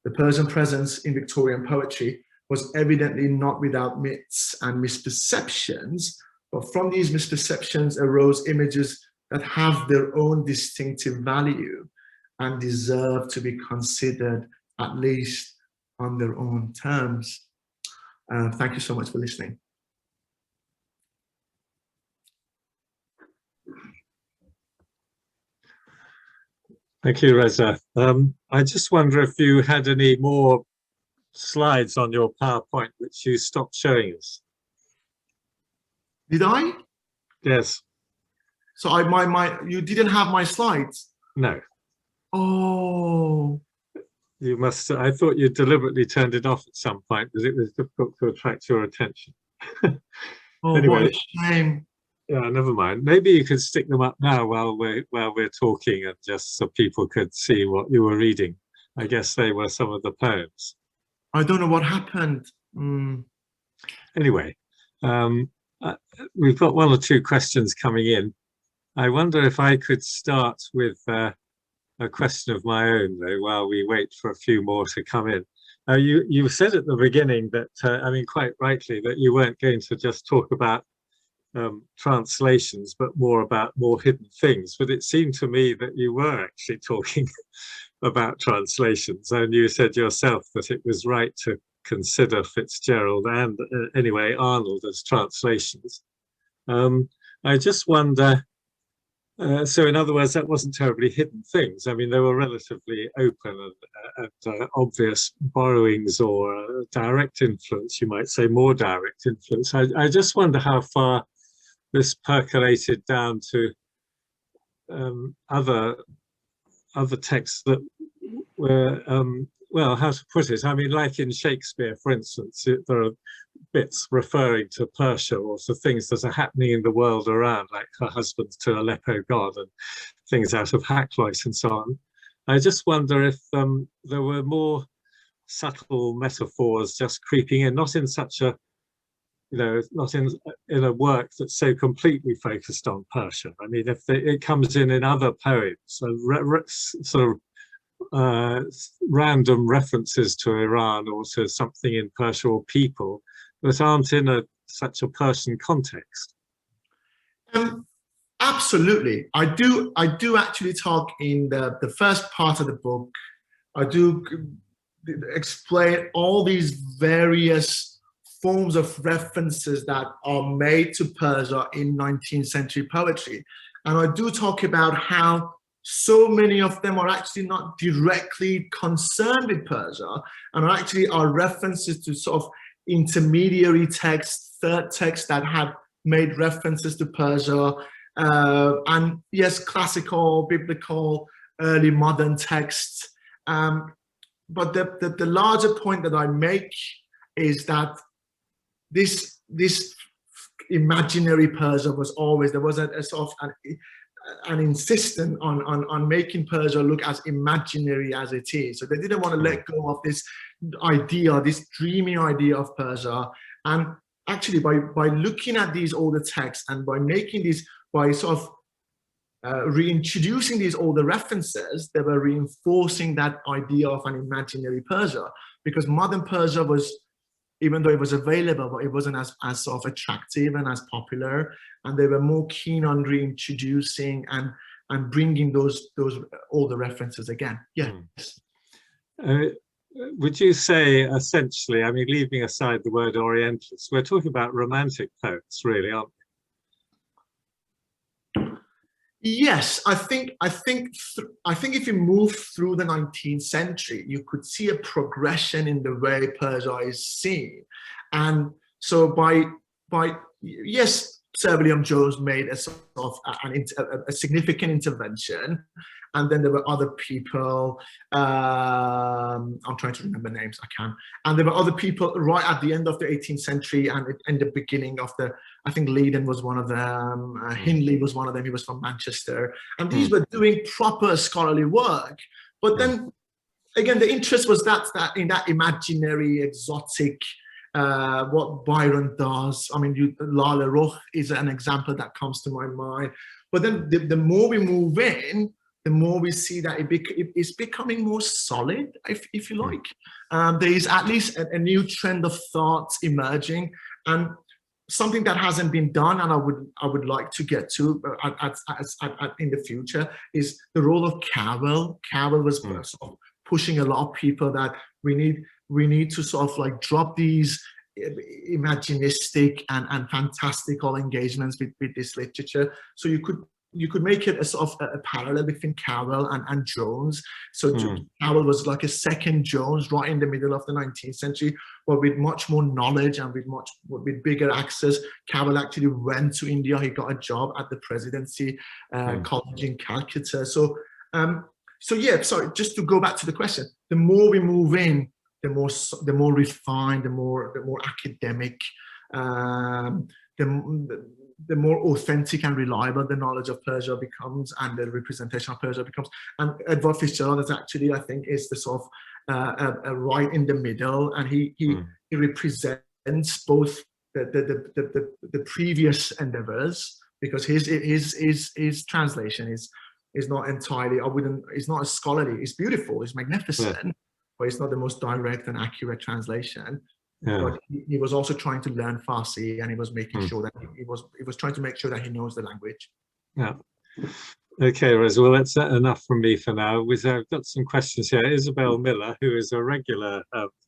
The Persian presence in Victorian poetry was evidently not without myths and misperceptions, but from these misperceptions arose images that have their own distinctive value and deserve to be considered, at least on their own terms. Thank you so much for listening. Thank you, Reza. I just wonder if you had any more slides on your PowerPoint which you stopped showing us. Did I? Yes. So you didn't have my slides? No. Oh. You must. I thought you deliberately turned it off at some point because it was difficult to attract your attention. Oh, anyway, what a shame. Yeah, never mind. Maybe you could stick them up now while we're talking, and just so people could see what you were reading. I guess they were some of the poems. I don't know what happened. Anyway, we've got one or two questions coming in. I wonder if I could start with a question of my own, though, while we wait for a few more to come in. You said at the beginning that, I mean, quite rightly, that you weren't going to just talk about translations, but more about more hidden things. But it seemed to me that you were actually talking about translations, and you said yourself that it was right to consider Fitzgerald and anyway Arnold as translations. I just wonder So in other words, that wasn't terribly hidden things. I mean, they were relatively open and obvious borrowings or direct influence, you might say, more direct influence. I just wonder how far this percolated down to other texts that were, well, how to put it? I mean, like in Shakespeare, for instance, there are bits referring to Persia or to things that are happening in the world around, like her husband to Aleppo god and things out of Hakluyt and so on. I just wonder if there were more subtle metaphors just creeping in, not in such a, not in a work that's so completely focused on Persia. I mean, if it comes in other poems, sort of random references to Iran or to something in Persia or people that aren't in such a Persian context. Absolutely. I do actually talk in the first part of the book. I do explain all these various forms of references that are made to Persia in 19th century poetry. And I do talk about how so many of them are actually not directly concerned with Persia and actually are references to sort of intermediary texts, third texts that had made references to Persia, and yes, classical, biblical, early modern texts. But the larger point that I make is that this imaginary Persia was always, there was a sort of an insistence on making Persia look as imaginary as it is. So they didn't want to let go of this idea, this dreamy idea of Persia. And actually by looking at these older texts and by making these, by sort of reintroducing these older references, they were reinforcing that idea of an imaginary Persia, because modern Persia was, even though it was available, but it wasn't as sort of attractive and as popular, and they were more keen on reintroducing and bringing those older references again. Yes. Would you say, essentially, I mean, leaving aside the word Orientalist, we're talking about romantic poets, really, aren't we? Yes, I think if you move through the 19th century, you could see a progression in the way Persia is seen. And so yes, Sir William Jones made a sort of a significant intervention, and then there were other people, I'm trying to remember names, I can, and there were other people right at the end of the 18th century and in the beginning of the, I think Leiden was one of them, Hindley was one of them, he was from Manchester, and these were doing proper scholarly work. But then again, the interest was that in that imaginary, exotic, what Byron does. I mean, Lala Ruch is an example that comes to my mind. But then the more we move in, the more we see that it's becoming more solid, if you like. There is at least a new trend of thought emerging, and something that hasn't been done, and I would like to get to in the future, is the role of Cowell. Cowell was sort of pushing a lot of people that we need to sort of like drop these imaginistic and fantastical engagements with this literature. So you could make it a sort of a parallel between Cowell and Jones. So Cowell was like a second Jones right in the middle of the 19th century, but with much more knowledge and with bigger access. Cowell actually went to India. He got a job at the Presidency College in Calcutta. So yeah, sorry, just to go back to the question, the more we move in, the more refined, the more academic, the more authentic and reliable the knowledge of Persia becomes, and the representation of Persia becomes. And Edward Fitzgerald is actually, I think, is the sort of right in the middle, and he represents both the previous endeavors, because his translation is not entirely, it's not as scholarly. It's beautiful, it's magnificent, but it's not the most direct and accurate translation. But he was also trying to learn Farsi, and he was making sure that he was trying to make sure that he knows the language. Yeah. Okay, Reza, well, that's enough from me for now. I've got some questions here. Isabel Miller, who is a regular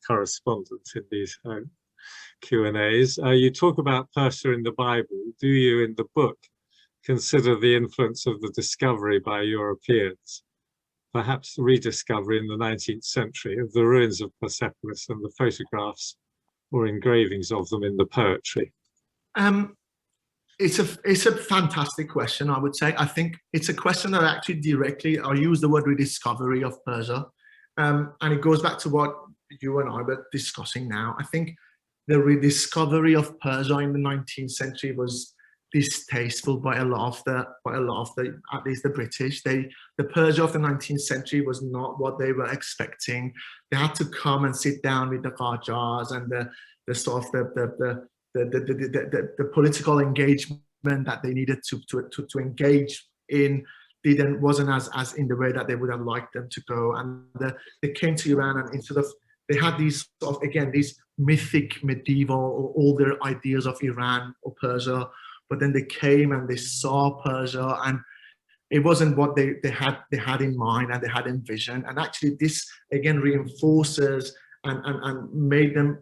correspondent in these Q&As. You talk about Persia in the Bible. Do you in the book? consider the influence of the discovery by Europeans, perhaps the rediscovery in the 19th century of the ruins of Persepolis and the photographs or engravings of them in the poetry? It's a fantastic question, I would say. I think it's a question that actually directly, I use the word rediscovery of Persia. And it goes back to what you and I were discussing now. I think the rediscovery of Persia in the 19th century was distasteful by a lot of the, at least the British. The Persia of the 19th century was not what they were expecting. They had to come and sit down with the Qajars and the sort of the political engagement that they needed to engage in wasn't as in the way that they would have liked them to go. And they came to Iran, and instead of, they had these sort of, again, these mythic medieval or older ideas of Iran or Persia, but then they came and they saw Persia, and it wasn't what they had in mind and they had envisioned. And actually this again reinforces and made them,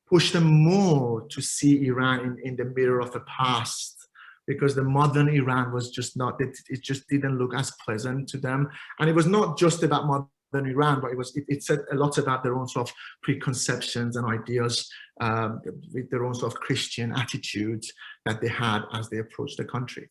push them more to see Iran in the mirror of the past, because the modern Iran was just not, it just didn't look as pleasant to them. And it was not just about modern Iran, but it said a lot about their own sort of preconceptions and ideas, with their own sort of Christian attitudes that they had as they approached the country.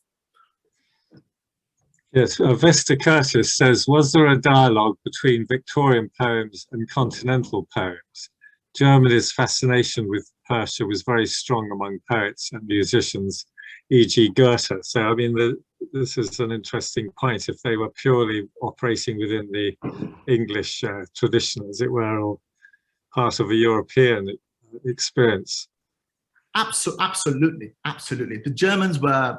Yes, Vesta Curtis says, was there a dialogue between Victorian poems and continental poems? Germany's fascination with Persia was very strong among poets and musicians, e.g. Goethe. So, I mean, this is an interesting point. If they were purely operating within the English tradition, as it were, or part of a European experience. Absolutely, absolutely. The Germans were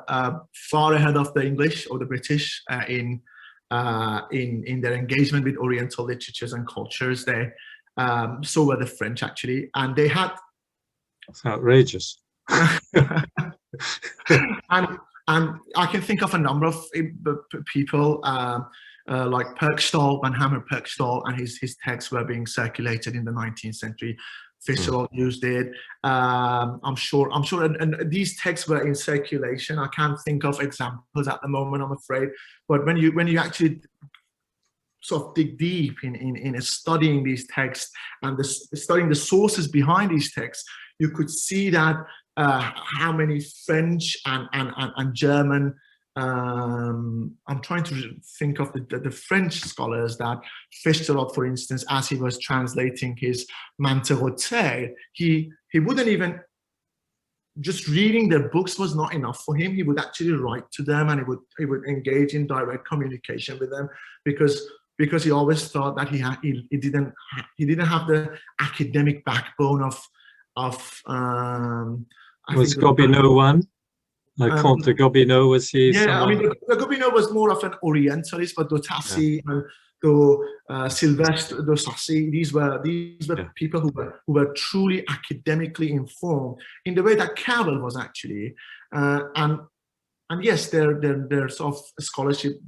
far ahead of the English or the British in their engagement with Oriental literatures and cultures. So were the French, actually, and they had. It's outrageous. and I can think of a number of people like Perkstall, Van Hammer Perkstall, and his texts were being circulated in the 19th century. Fisher used it. I'm sure, and these texts were in circulation. I can't think of examples at the moment, I'm afraid. But when you actually sort of dig deep in studying these texts and studying the sources behind these texts, you could see that how many French and German, I'm trying to think of the French scholars that Fischelot, for instance, as he was translating his Manterote, he wouldn't even, just reading their books was not enough for him. He would actually write to them, and he would engage in direct communication with them, because he always thought that he didn't have the academic backbone of was Gobineau one? Comte de Gobineau, was he? Yeah, someone? I mean, the Gobineau was more of an Orientalist, but Dotassi and Sylvestre Dotassi, these were people who were truly academically informed in the way that Cabell was actually, and yes, their sort of scholarship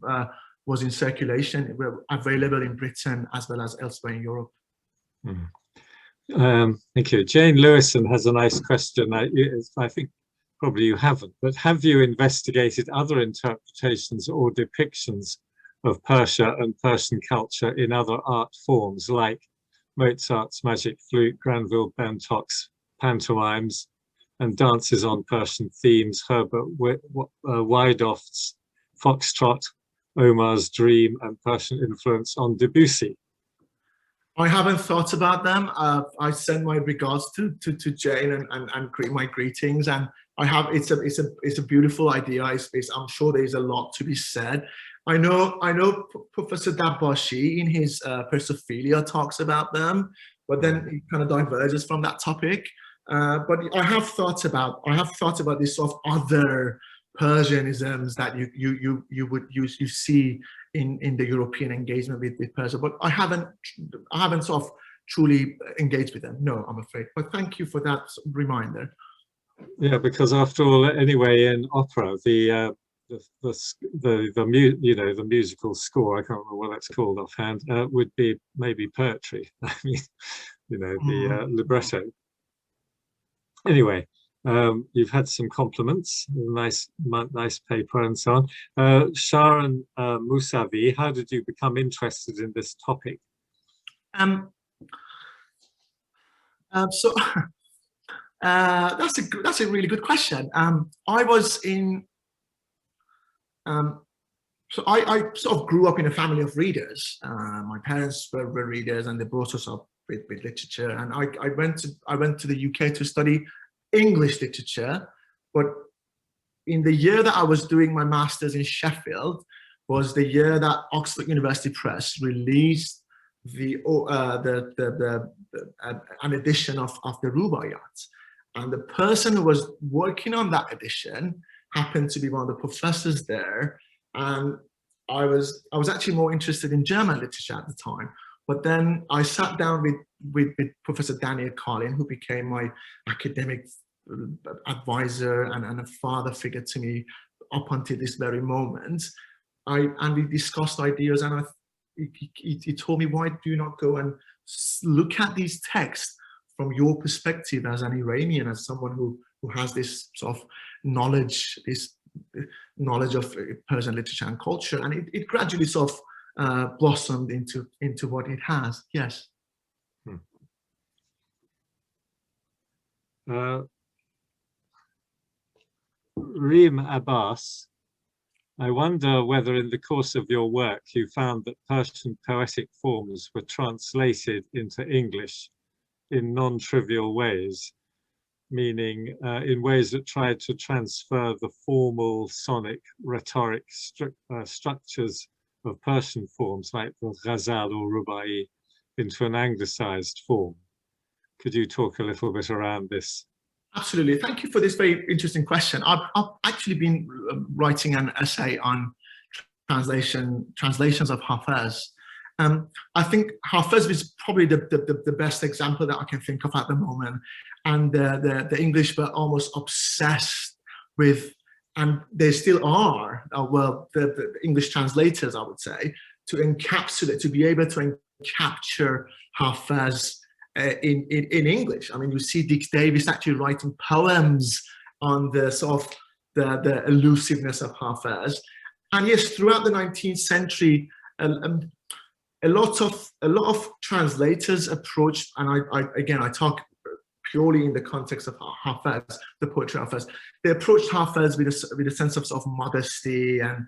was in circulation, were available in Britain as well as elsewhere in Europe. Thank you. Jane Lewison has a nice question. I think probably you haven't, but have you investigated other interpretations or depictions of Persia and Persian culture in other art forms like Mozart's magic flute, Granville Bentock's pantomimes, and dances on Persian themes, Herbert Weidoff's Foxtrot, Omar's Dream, and Persian influence on Debussy? I haven't thought about them. I send my regards to Jane and my greetings, and I have. It's a beautiful idea. I'm sure there's a lot to be said. I know Professor Dabashi in his Persophilia talks about them, but then he kind of diverges from that topic. But I have thought about this sort of other Persianisms that you see in the European engagement with Persia, but I haven't sort of truly engaged with them. No, I'm afraid. But thank you for that reminder. Yeah, because after all, anyway, in opera, the musical score, I can't remember what that's called offhand, would be maybe poetry. I mean, the libretto. Anyway, You've had some compliments, nice paper and so on. Shah and Musavi, how did you become interested in this topic? So that's a really good question. So I sort of grew up in a family of readers. My parents were readers, and they brought us up with literature. And I went to the UK to study English literature, but in the year that I was doing my master's in Sheffield was the year that Oxford University Press released an edition of the Rubaiyat. And the person who was working on that edition happened to be one of the professors there. And I was actually more interested in German literature at the time. But then I sat down with Professor Daniel Carlin, who became my academic advisor and a father figure to me up until this very moment. And we discussed ideas, and he told me, why do you not go and look at these texts from your perspective as an Iranian, as someone who has this sort of knowledge, of Persian literature and culture, and it gradually sort of blossomed into what it has. Yes. Reem Abbas, I wonder whether in the course of your work you found that Persian poetic forms were translated into English in non-trivial ways, meaning in ways that tried to transfer the formal sonic rhetoric structures of Persian forms like the ghazal or rubai into an anglicized form. Could you talk a little bit around this? Absolutely. Thank you for this very interesting question. I've actually been writing an essay on translations of Hafiz. I think Hafiz is probably the best example that I can think of at the moment. And the English were almost obsessed with, and they still are, well, the English translators, I would say, to encapsulate, to be able to capture Hafiz in English. I mean, you see Dick Davis actually writing poems on the sort of the elusiveness of Hafiz. And yes, throughout the 19th century, a lot of translators approached, and I talk purely in the context of Hafiz, the poetry of Hafiz. They approached Hafiz with a sense of sort of modesty and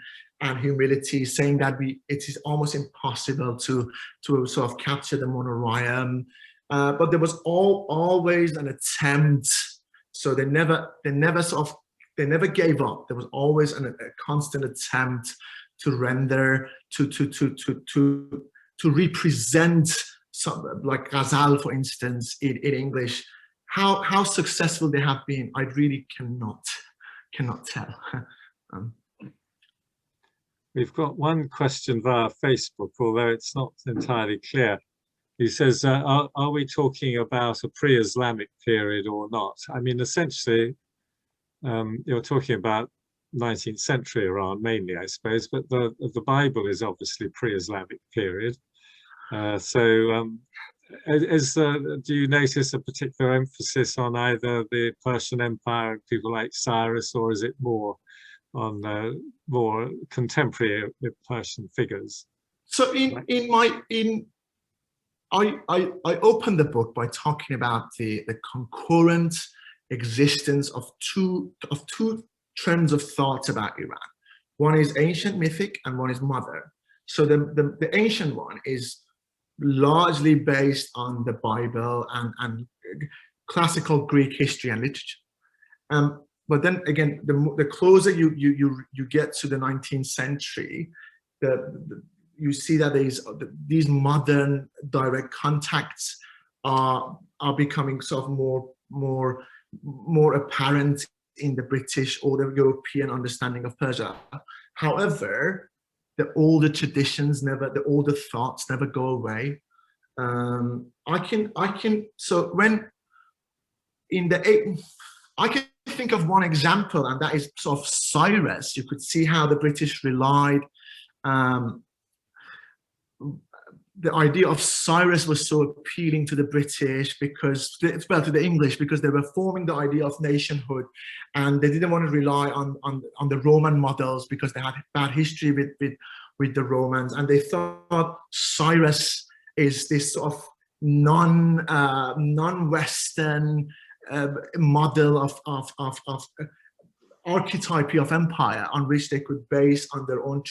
humility, saying that it is almost impossible to sort of capture the monoryam. But there was always an attempt. So they never gave up. There was always a constant attempt to render, to represent some, like ghazal, for instance, in English. How successful they have been, I really cannot tell. We've got one question via Facebook, although it's not entirely clear. He says, are we talking about a pre-Islamic period or not? I mean, essentially, you're talking about 19th century Iran mainly, I suppose, but the Bible is obviously pre-Islamic period. Do you notice a particular emphasis on either the Persian Empire and people like Cyrus, or is it more on more contemporary Persian figures? So I opened the book by talking about the concurrent existence of two trends of thought about Iran. One is ancient mythic and one is modern. So the ancient one is largely based on the Bible and classical Greek history and literature. But then again, the closer you get to the 19th century, you see that these modern direct contacts are becoming sort of more apparent in the British or the European understanding of Persia. However, the older traditions the older thoughts never go away. I can think of one example, and that is sort of Cyrus. You could see how the British relied the idea of Cyrus was so appealing to the British because, well, to the English, because they were forming the idea of nationhood, and they didn't want to rely on the Roman models because they had bad history with the Romans, and they thought Cyrus is this sort of non-Western model of archetype of empire on which they could base on their own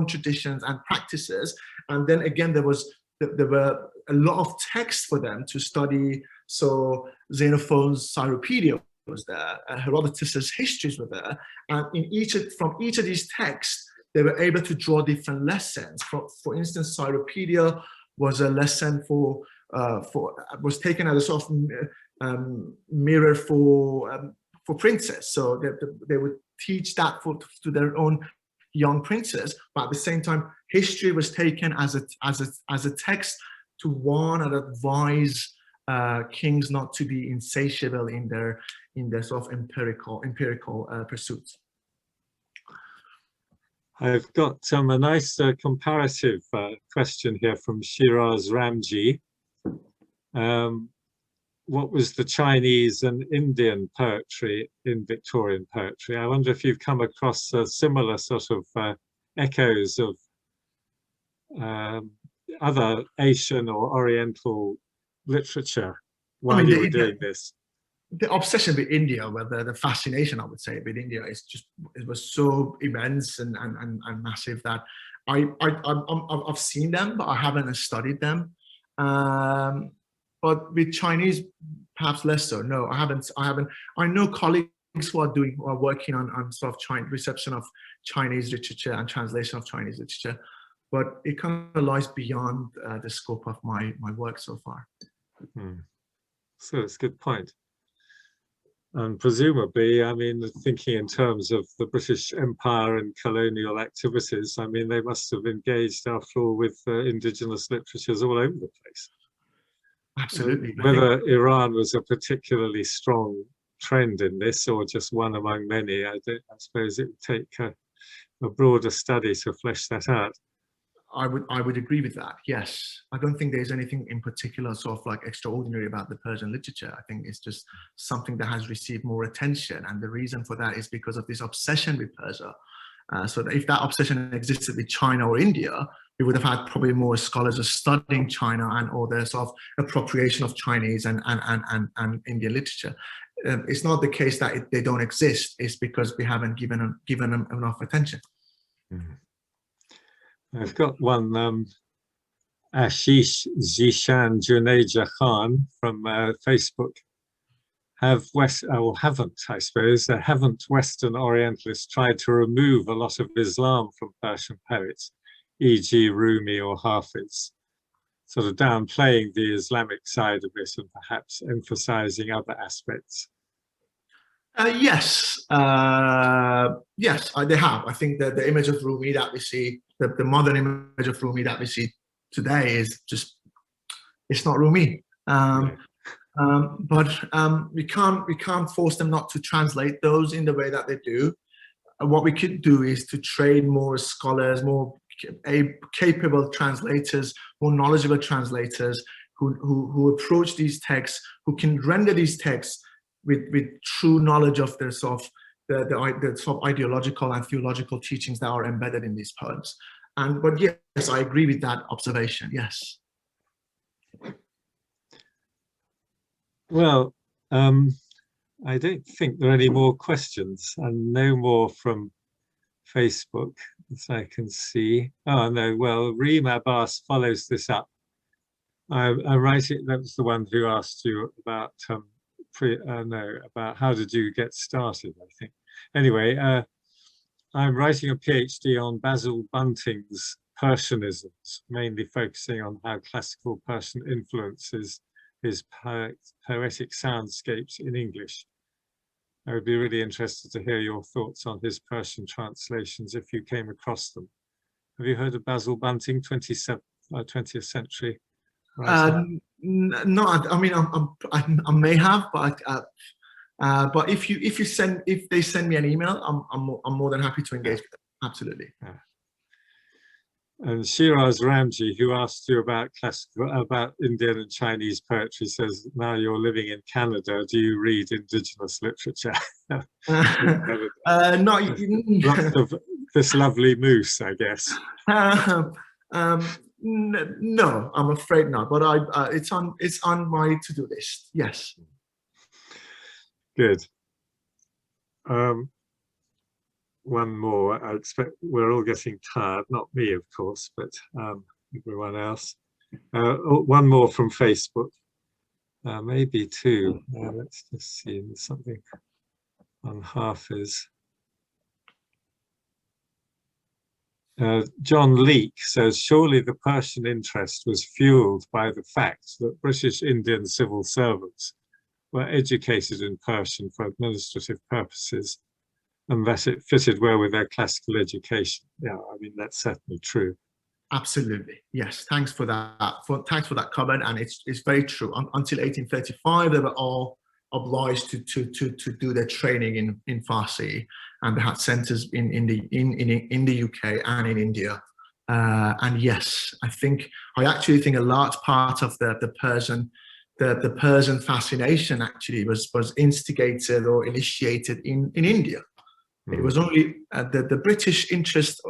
traditions and practices. And then again, there were a lot of text for them to study. So Xenophon's Cyropedia was there, Herodotus's histories were there, and from each of these texts, they were able to draw different lessons. For instance, Cyropedia was a lesson was taken as a sort of mirror for princes. So they would teach that to their own young princes, but at the same time, history was taken as a text to warn and advise kings not to be insatiable in their sort of empirical pursuits. I've got a nice comparative question here from Shiraz Ramji. What was the Chinese and Indian poetry in Victorian poetry? I wonder if you've come across similar sort of echoes of other Asian or Oriental literature while you were doing this. The obsession with India, the fascination, I would say, with India is just, it was so immense and massive that I've seen them, but I haven't studied them. But with Chinese, perhaps less so. No, I haven't. I know colleagues who are working on sort of reception of Chinese literature and translation of Chinese literature, but it kind of lies beyond the scope of my work so far. So it's a good point. And presumably, I mean, thinking in terms of the British Empire and colonial activities, I mean, they must have engaged, after all, with indigenous literatures all over the place. Absolutely. Whether Iran was a particularly strong trend in this or just one among many, I suppose it would take a broader study to flesh that out. I would agree with that. Yes, I don't think there's anything in particular sort of like extraordinary about the Persian literature. I think it's just something that has received more attention, and the reason for that is because of this obsession with Persia. So that if that obsession existed with China or India, we would have had probably more scholars are studying China or the sort of appropriation of Chinese and Indian literature. It's not the case that they don't exist. It's because we haven't given them enough attention. I've got one, Ashish Zishan Junaija Khan from Facebook. Haven't Western Orientalists tried to remove a lot of Islam from Persian poets, e.g. Rumi or Hafiz, sort of downplaying the Islamic side of it and perhaps emphasizing other aspects? Yes, they have. I think that the image of Rumi that we see, the modern image of Rumi that we see today is just, it's not Rumi. But we can't force them not to translate those in the way that they do. What we could do is to train more scholars, more capable translators, more knowledgeable translators who approach these texts, who can render these texts with true knowledge of the sort of the sort of ideological and theological teachings that are embedded in these poems. But yes, I agree with that observation. Yes. Well, I don't think there are any more questions, and no more from Facebook, as I can see. Oh no, well, Reem Abbas follows this up. I'm writing, that was the one who asked you about about how did you get started, I think. Anyway, I'm writing a PhD on Basil Bunting's Persianisms, mainly focusing on how classical Persian influences his poetic soundscapes in English. I would be really interested to hear your thoughts on his Persian translations if you came across them. Have you heard of Basil Bunting, 20th century? No, I mean, I may have, but if they send me an email, I'm more than happy to engage with them. Absolutely. And Shiraz Ramji, who asked you about about Indian and Chinese poetry, says, now you're living in Canada, do you read indigenous literature? Not lots of this lovely moose, I guess. No, I'm afraid not. But it's on my to-do list. Yes. Good. One more. I expect we're all getting tired. Not me, of course, but everyone else. One more from Facebook. Maybe two. Let's just see something on Hafiz. John Leake says, surely the Persian interest was fueled by the fact that British Indian civil servants were educated in Persian for administrative purposes, and that it fitted well with their classical education. Yeah, I mean, that's certainly true. Absolutely, yes. Thanks for that. Thanks for that comment, and it's very true. Until 1835, they were all obliged to do their training in Farsi, and they had centers in the UK and in India. And yes, I actually think a large part of the Persian fascination actually was instigated or initiated in India. It was only the British interest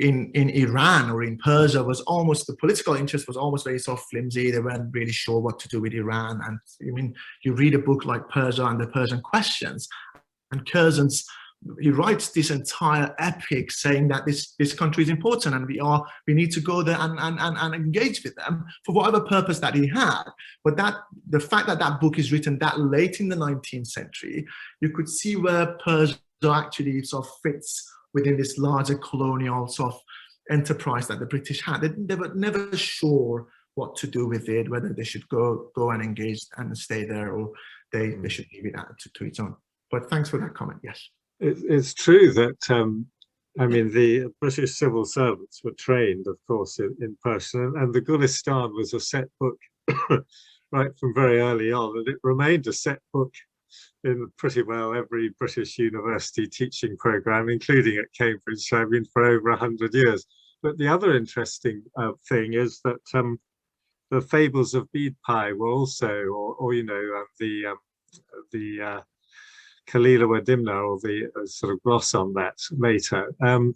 in Iran or in Persia was almost, the political interest was almost very sort of flimsy. They weren't really sure what to do with Iran. And I mean, you read a book like Persia and the Persian Questions, and Curzon's, he writes this entire epic saying that this country is important and we need to go there and engage with them for whatever purpose that he had. But the fact that that book is written that late in the 19th century, you could see where Persia actually sort of fits within this larger colonial sort of enterprise that the British had. They were never sure what to do with it, whether they should go and engage and stay there, or they should leave it to its own. But thanks for that comment, yes. It's true that, I mean, the British civil servants were trained, of course, in Persian, and the Gulistan was a set book right from very early on, and it remained a set book in pretty well every British university teaching program, including at Cambridge, I mean, for over 100 years. But the other interesting thing is that the fables of bead pie were also, or you know, the Kalila wa Dimna, or the sort of gloss on that later. And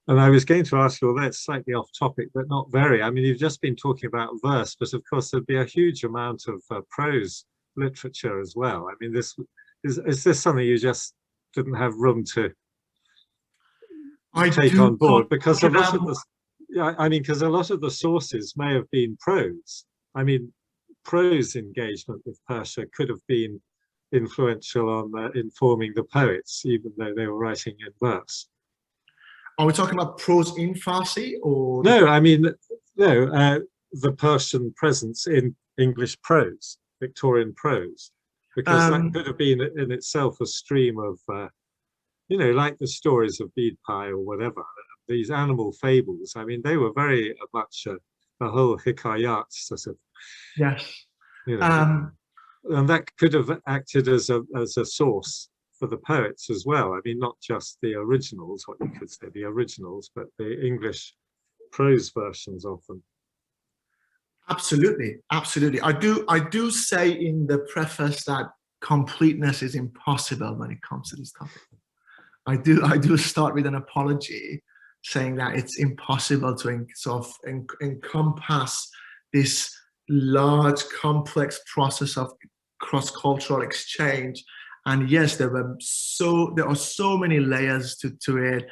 I was going to ask you, well, that's slightly off topic, but not very. I mean, you've just been talking about verse, but of course there'd be a huge amount of prose literature as well. I mean, is this something you just didn't have room to take on board? Because a lot of the, yeah, I mean, because a lot of the sources may have been prose. I mean, prose engagement with Persia could have been influential on informing the poets, even though they were writing in verse. Are we talking about prose in Farsi, or? No, I mean, no, the Persian presence in English prose, Victorian prose, because that could have been in itself a stream of, you know, like the stories of bead pie or whatever, these animal fables. I mean, they were very much a whole hikayat sort of. Yes. You know, and that could have acted as a source for the poets as well. I mean, not just the originals, what you could say, the originals, but the English prose versions of them. Absolutely, absolutely. I do say in the preface that completeness is impossible when it comes to this topic. I do start with an apology, saying that it's impossible to sort of encompass this large, complex process of cross-cultural exchange. And yes, there are so many layers to it,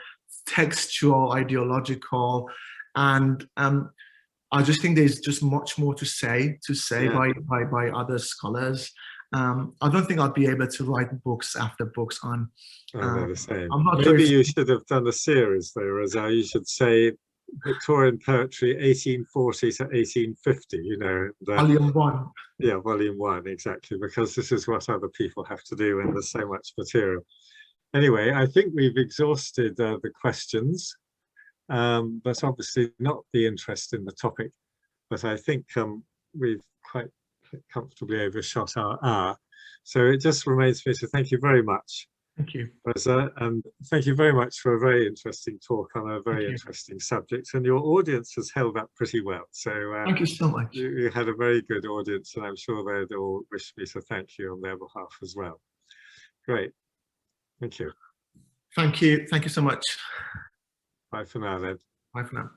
textual, ideological, and I just think there's just much more to say yeah. by other scholars. I don't think I'll be able to write books after books on. I'm not Maybe sure you should have done a series though, Reza. You should say Victorian poetry 1840 to 1850, you know. Volume 1. Yeah, volume 1, exactly, because this is what other people have to do when there's so much material. Anyway, I think we've exhausted the questions, but obviously not the interest in the topic. But I think we've quite comfortably overshot our hour. So it just remains for me to thank you very much Thank you. Reza, and thank you very much for a very interesting talk on a very interesting subject. And your audience has held up pretty well. So thank you so much. You had a very good audience, and I'm sure they'd all wish me to thank you on their behalf as well. Great. Thank you. Thank you. Thank you so much. Bye for now then. Bye for now.